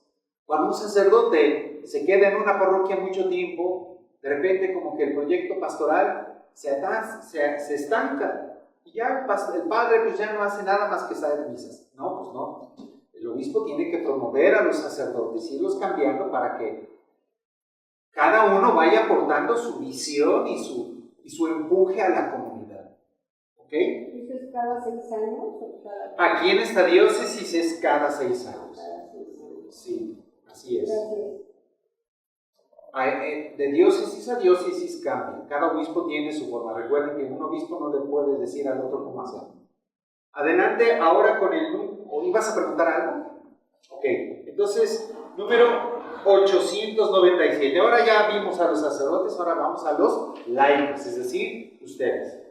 Cuando un sacerdote se queda en una parroquia mucho tiempo, de repente como que el proyecto pastoral se estanca. Y ya el padre pues ya no hace nada más que saber misas. No, pues no. El obispo tiene que promover a los sacerdotes, irlos cambiando para que cada uno vaya aportando su visión y su empuje a la comunidad. ¿Ok? ¿Eso es cada 6 años? O Aquí en esta diócesis es cada 6 años. cada 6 años? Sí, así es. Gracias. De diócesis a diócesis cambia. Cada obispo tiene su forma. Recuerden que un obispo no le puede decir al otro cómo hacer. Adelante ahora con el... ¿O ibas a preguntar algo? Ok, entonces, número 897. Ahora ya vimos a los sacerdotes, ahora vamos a los laicos, es decir, ustedes.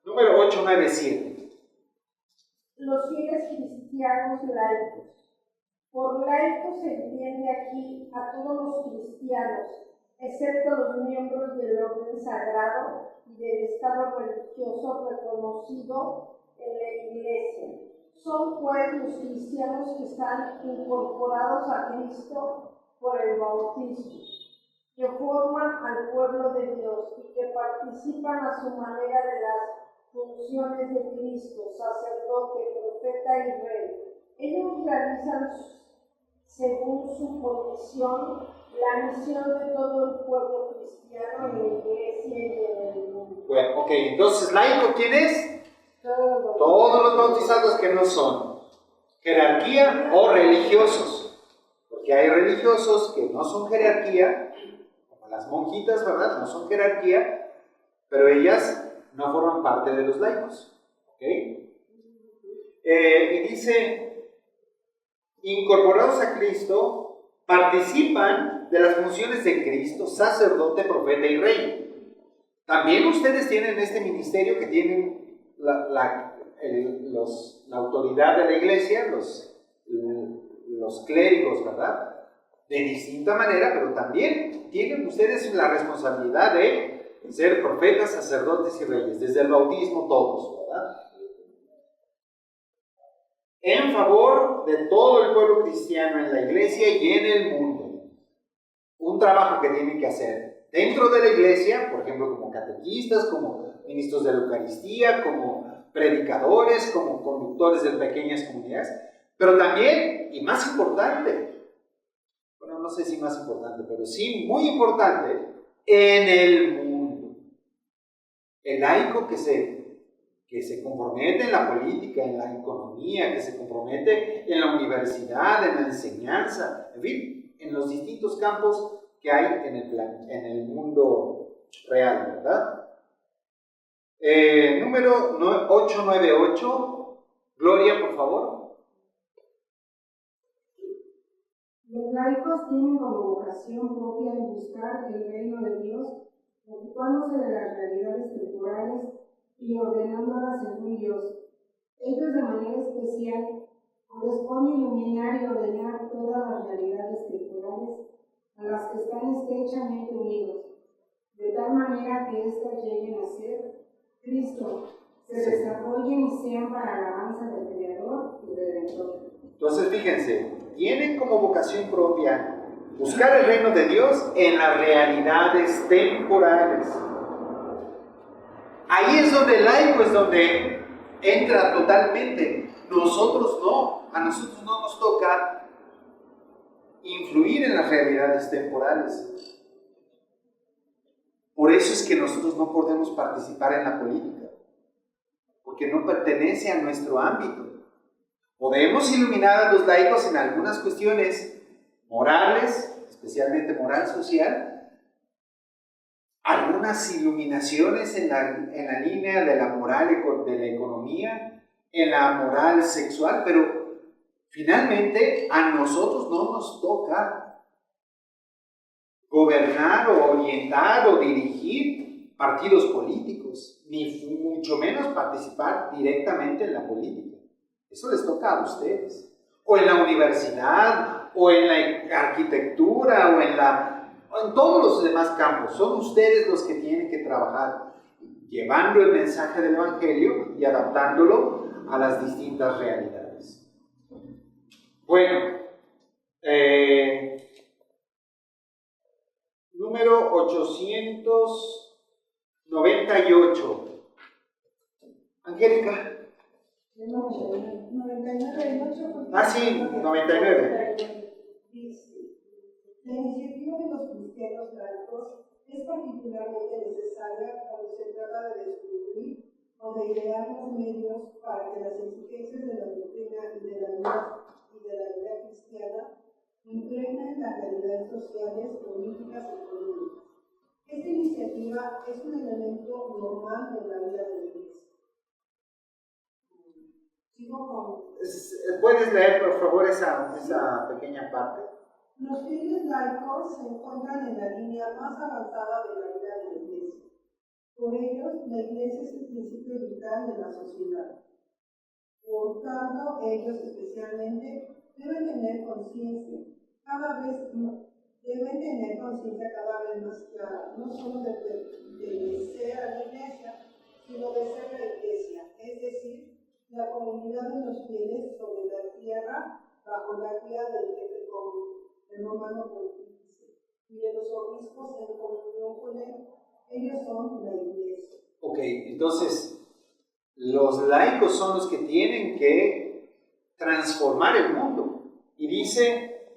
Número 897. Los fieles cristianos laicos. Por laicos se entiende aquí a todos los cristianos, excepto los miembros del orden sagrado y del estado religioso reconocido en la Iglesia. Son pues los cristianos que están incorporados a Cristo por el bautismo, que forman al pueblo de Dios y que participan a su manera de las funciones de Cristo, sacerdote, profeta y rey. Ellos realizan según su condición la misión de todo el pueblo cristiano en la Iglesia y en el mundo. Bueno, ok, entonces, ¿laico quién es? Todos los bautizados que no son jerarquía o religiosos, porque hay religiosos que no son jerarquía, como las monjitas, ¿verdad? No son jerarquía, pero ellas no forman parte de los laicos. ¿Ok? Y dice, incorporados a Cristo, participan de las funciones de Cristo, sacerdote, profeta y rey. También ustedes tienen este ministerio que tienen la autoridad de la iglesia, los clérigos, ¿verdad? De distinta manera, pero también tienen ustedes la responsabilidad de ser profetas, sacerdotes y reyes, desde el bautismo todos, ¿verdad? En favor de todo el pueblo cristiano en la iglesia y en el mundo. Un trabajo que tienen que hacer dentro de la iglesia, por ejemplo, como catequistas, como ministros de la Eucaristía, como predicadores, como conductores de pequeñas comunidades, pero también, y más importante, bueno, no sé si más importante, pero sí muy importante, en el mundo. El laico que se compromete en la política, en la economía, que se compromete en la universidad, en la enseñanza, en fin, en los distintos campos que hay en el mundo real, ¿verdad? Número 898, Gloria, por favor. Los laicos tienen como vocación propia en buscar el reino de Dios, ocupándose de las realidades temporales y ordenándolas según Dios. Ellos de manera especial corresponde iluminar y ordenar todas las realidades temporales a las que están estrechamente unidos, de tal manera que éstas lleguen a ser Cristo, se desarrollen y sean para alabanza del Creador y Redentor. Entonces, fíjense, tienen como vocación propia buscar el reino de Dios en las realidades temporales. Ahí es donde el laico es donde entra totalmente. Nosotros no, a nosotros no nos toca influir en las realidades temporales. Por eso es que nosotros no podemos participar en la política, porque no pertenece a nuestro ámbito. Podemos iluminar a los laicos en algunas cuestiones morales, especialmente moral social, algunas iluminaciones en la línea de la moral de la economía, en la moral sexual, pero finalmente a nosotros no nos toca gobernar o orientar o dirigir partidos políticos, ni mucho menos participar directamente en la política. Eso les toca a ustedes. O en la universidad, o en la arquitectura, o en todos los demás campos. Son ustedes los que tienen que trabajar llevando el mensaje del Evangelio y adaptándolo a las distintas realidades. Bueno, número 898. Angélica. 99. Ah, sí, 99. Dice, la iniciativa de los cristianos laicos es particularmente necesaria cuando se trata de descubrir o de idear los medios para que las exigencias de la doctrina y de la vida cristiana impregnen las realidades sociales, políticas y económicas. Esta iniciativa es un elemento normal de la vida de la Iglesia. ¿Puedes leer, por favor, esa pequeña parte? Los fieles laicos se encuentran en la línea más avanzada de la vida de la Iglesia. Por ellos, la Iglesia es el principio vital de la sociedad. Por tanto, ellos especialmente deben tener conciencia cada vez más clara, no solo de pertenecer a la Iglesia, sino de ser la Iglesia, es decir, la comunidad de los fieles sobre la tierra bajo la guía del jefe común, el romano pontífice, y de los obispos en comunión con él. Ellos son la Iglesia. Ok, entonces los laicos son los que tienen que transformar el mundo. Y dice,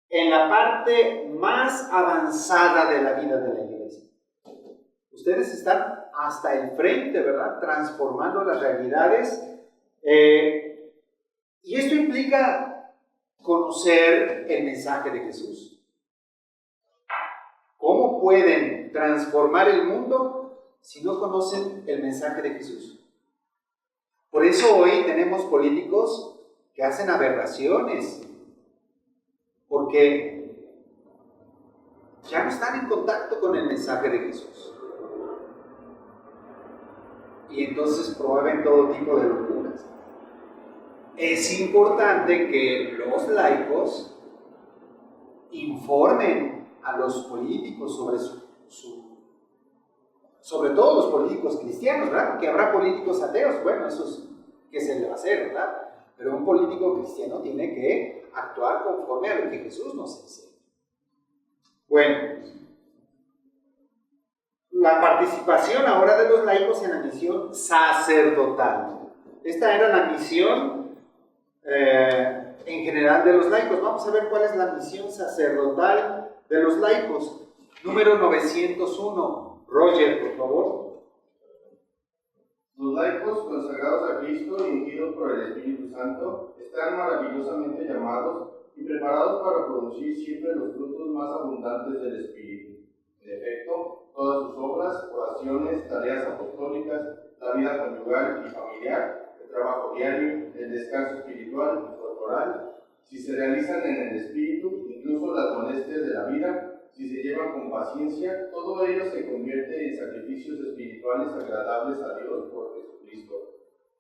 en la parte más avanzada de la vida de la Iglesia. Ustedes están hasta el frente, ¿verdad? Transformando las realidades. Y esto implica conocer el mensaje de Jesús. ¿Cómo ¿cómo pueden transformar el mundo si no conocen el mensaje de Jesús? Por eso hoy tenemos políticos que hacen aberraciones, porque ya no están en contacto con el mensaje de Jesús. Y entonces promueven todo tipo de locuras. Es importante que los laicos informen a los políticos sobre todo los políticos cristianos, ¿verdad? Porque habrá políticos ateos, bueno, eso es que se le va a hacer, ¿verdad? Pero un político cristiano tiene que actuar conforme a lo que Jesús nos enseña. Bueno, la participación ahora de los laicos en la misión sacerdotal. Esta era la misión en general de los laicos. Vamos a ver cuál es la misión sacerdotal de los laicos. Número 901. Roger, por favor. Los laicos consagrados a Cristo y ungidos por el Espíritu Santo están maravillosamente llamados y preparados para producir siempre los frutos más abundantes del Espíritu. En efecto, todas sus obras, oraciones, tareas apostólicas, la vida conyugal y familiar, el trabajo diario, el descanso espiritual y corporal, si se realizan en el Espíritu, incluso las molestias de la vida, si se llevan con paciencia, todo ello se convierte en sacrificios espirituales agradables a Dios por Jesucristo,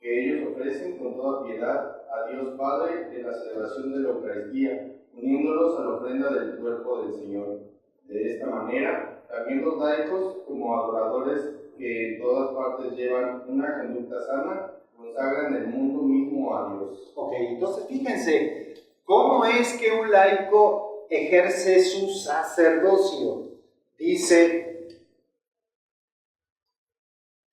que ellos ofrecen con toda piedad a Dios Padre en la celebración de la Eucaristía, uniéndolos a la ofrenda del cuerpo del Señor. De esta manera, también los laicos, como adoradores que en todas partes llevan una conducta sana, consagran el mundo mismo a Dios. Ok, entonces fíjense, ¿cómo es que un laico ejerce su sacerdocio? Dice,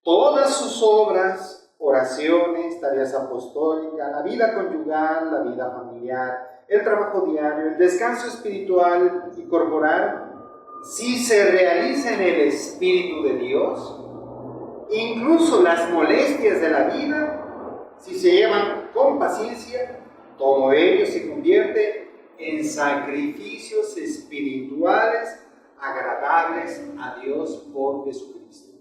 todas sus obras, oraciones, tareas apostólicas, la vida conyugal, la vida familiar, el trabajo diario, el descanso espiritual y corporal, si se realiza en el Espíritu de Dios, incluso las molestias de la vida, si se llevan con paciencia, todo ello se convierte en sacrificios espirituales agradables a Dios por Jesucristo.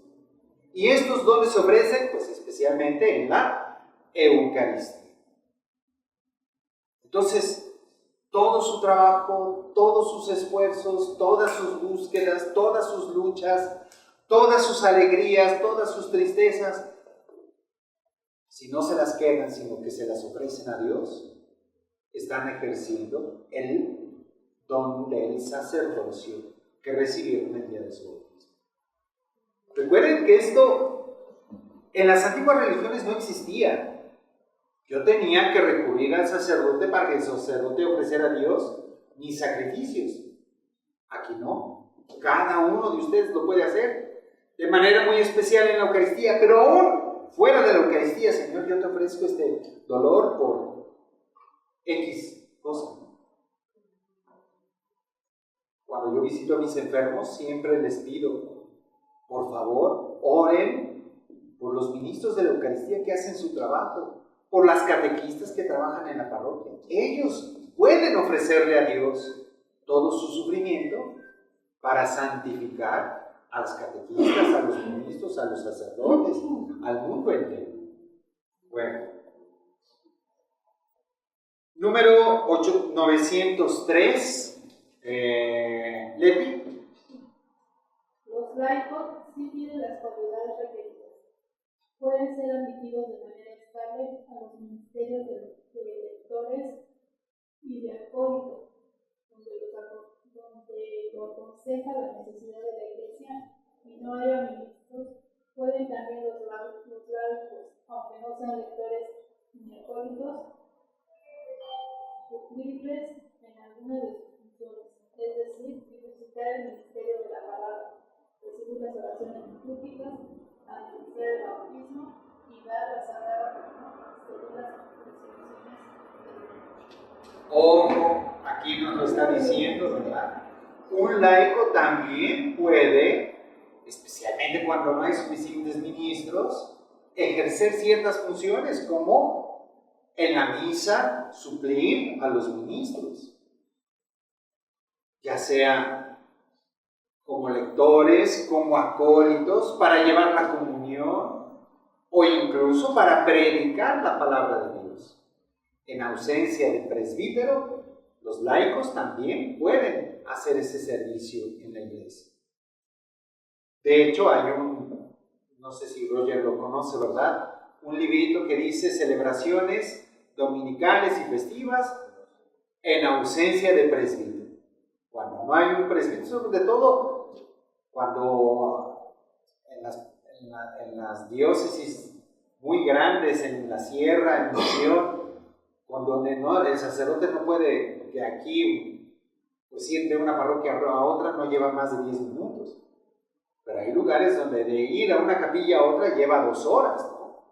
¿Y estos dónde se ofrecen? Pues especialmente en la Eucaristía. Entonces, todo su trabajo, todos sus esfuerzos, todas sus búsquedas, todas sus luchas, todas sus alegrías, todas sus tristezas, si no se las quedan, sino que se las ofrecen a Dios, están ejerciendo el don del sacerdocio que recibieron el día de su bautismo. Recuerden que esto en las antiguas religiones no existía. Yo tenía que recurrir al sacerdote para que el sacerdote ofreciera a Dios mis sacrificios. Aquí no. Cada uno de ustedes lo puede hacer de manera muy especial en la Eucaristía, pero aún fuera de la Eucaristía, Señor, yo te ofrezco este dolor por X cosa. Cuando yo visito a mis enfermos, siempre les pido, por favor, oren por los ministros de la Eucaristía que hacen su trabajo, por las catequistas que trabajan en la parroquia. Ellos pueden ofrecerle a Dios todo su sufrimiento para santificar a las catequistas, a los ministros, a los sacerdotes, al mundo entero. Bueno. Número 903. Lepi. Los laicos sí tienen las cualidades requeridas. Pueden ser admitidos de manera estable a los ministerios de lectores y de acólitos, donde lo aconseja la necesidad de la Iglesia y no haya ministros. Pueden también los laicos, aunque no sean lectores ni acólitos, suplirles en alguna de sus funciones, es decir, ejercitar el ministerio de la palabra, recibir las oraciones litúrgicas, administrar el bautismo y dar la sagrada comunión según las prescripciones del. Ojo, aquí nos lo está diciendo, ¿verdad? Un laico también puede, especialmente cuando no hay suficientes ministros, ejercer ciertas funciones como en la misa suplir a los ministros, ya sea como lectores, como acólitos, para llevar la comunión o incluso para predicar la palabra de Dios. En ausencia del presbítero, los laicos también pueden hacer ese servicio en la iglesia. De hecho, hay no sé si Roger lo conoce, ¿verdad? Un librito que dice celebraciones dominicales y festivas en ausencia de presbítero. Cuando no hay un presbítero, sobre todo cuando en las diócesis muy grandes, en la sierra, en misión, donde el sacerdote no puede, que aquí, pues ir de una parroquia a otra no lleva más de 10 minutos. Pero hay lugares donde de ir a una capilla a otra lleva 2 horas, ¿no?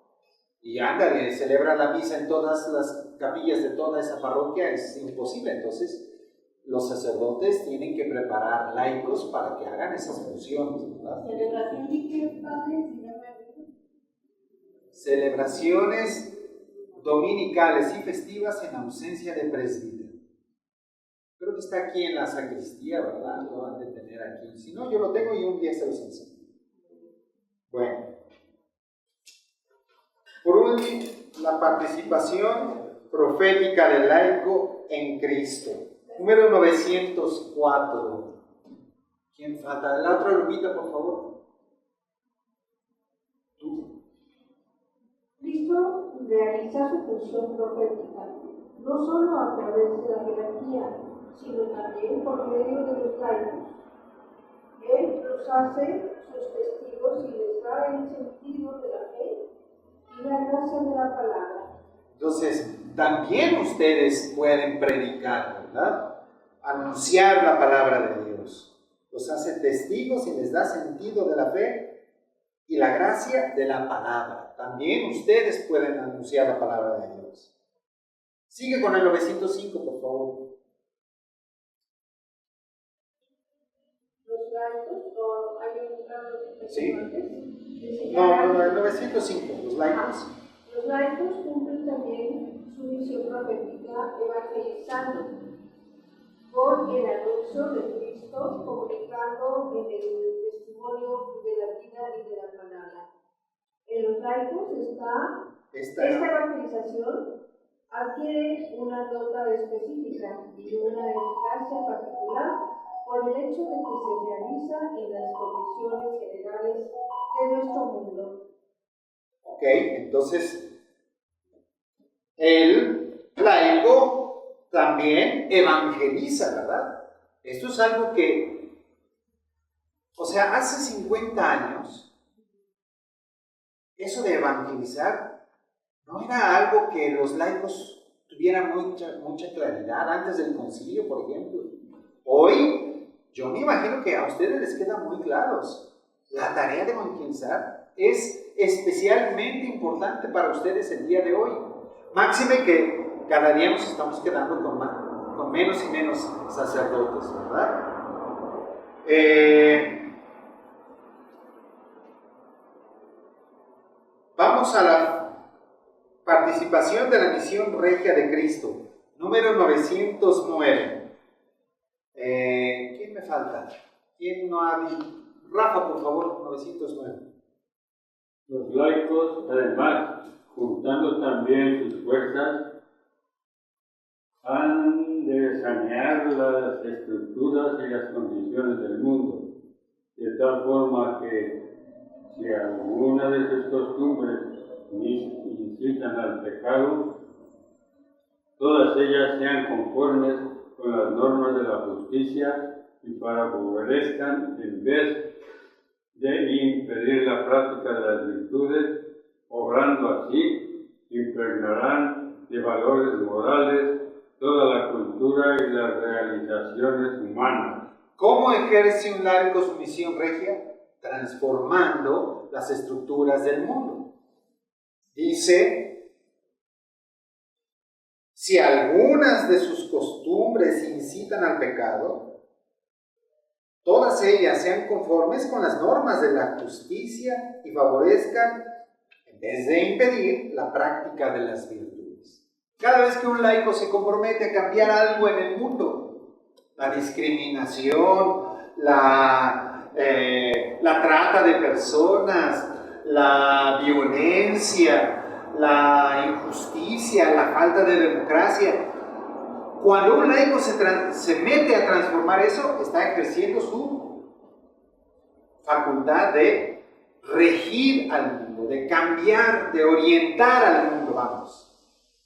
Y ándale, celebra la misa en todas las capillas de toda esa parroquia, es imposible. Entonces, los sacerdotes tienen que preparar laicos para que hagan esas funciones, ¿verdad? ¿Celebración y qué, padre? Si no me acuerdo. Celebraciones dominicales y festivas en ausencia de presbítero. Creo que está aquí en la sacristía, ¿verdad? Lo van a tener aquí. Si no, yo lo tengo y un día se los enseño. Bueno. Por último, la participación profética del laico en Cristo. Número 904. ¿Quién falta? La otra Lupita, por favor. Tú. Cristo realiza su función profética, no solo a través de la jerarquía, sino también por medio de los laicos. Él los hace sus testigos y les da el sentido de la fe y la gracia de la palabra. Entonces, también ustedes pueden predicar, ¿verdad? Anunciar la palabra de Dios. Los hace testigos y les da sentido de la fe y la gracia de la palabra. También ustedes pueden anunciar la palabra de Dios. Sigue con el 905, por favor. Los laicos, o hay un grado de ¿Sí? antes. No, el 905, los laicos. Los laicos cumplen también su misión profética evangelizando por el anuncio de Cristo, comunicando en el testimonio de la vida y de la palabra. En los laicos esta evangelización adquiere una nota específica y una eficacia particular por el hecho de que se realiza en las condiciones generales de nuestro mundo. Ok, entonces el laico también evangeliza, ¿verdad? Esto es algo que, o sea, hace 50 años, eso de evangelizar no era algo que los laicos tuvieran mucha claridad antes del concilio, por ejemplo. Hoy, yo me imagino que a ustedes les queda muy claros. La tarea de evangelizar es especialmente importante para ustedes el día de hoy. Máxime que cada día nos estamos quedando con menos y menos sacerdotes, ¿verdad? Vamos a la participación de la misión regia de Cristo, número 909. ¿Quién me falta? ¿Quién no ha visto? Rafa, por favor, 909. Los laicos, además, juntando también sus fuerzas, han de sanear las estructuras y las condiciones del mundo, de tal forma que si alguna de sus costumbres incitan al pecado, todas ellas sean conformes con las normas de la justicia y favorezcan, en vez de impedir la práctica de las virtudes, obrando así, impregnarán de valores morales toda la cultura y las realizaciones humanas. ¿Cómo ejerce un laico su misión regia? Transformando las estructuras del mundo. Dice, si algunas de sus costumbres incitan al pecado, todas ellas sean conformes con las normas de la justicia y favorezcan, en vez de impedir, la práctica de las virtudes. Cada vez que un laico se compromete a cambiar algo en el mundo, la discriminación, la trata de personas, la violencia, la injusticia, la falta de democracia. Cuando un laico se mete a transformar eso, está ejerciendo su facultad de regir al mundo, de cambiar, de orientar al mundo, vamos.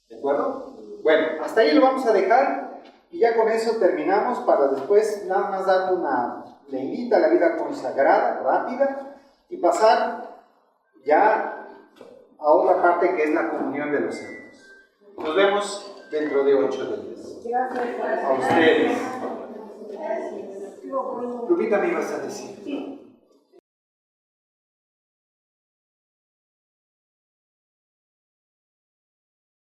¿De acuerdo? Bueno, hasta ahí lo vamos a dejar y ya con eso terminamos para después nada más dar una leidita a la vida consagrada, rápida, y pasar ya a otra parte que es la comunión de los santos. Nos vemos dentro de 8 días. Gracias. A ustedes. Lupita, me ibas a decir. Sí.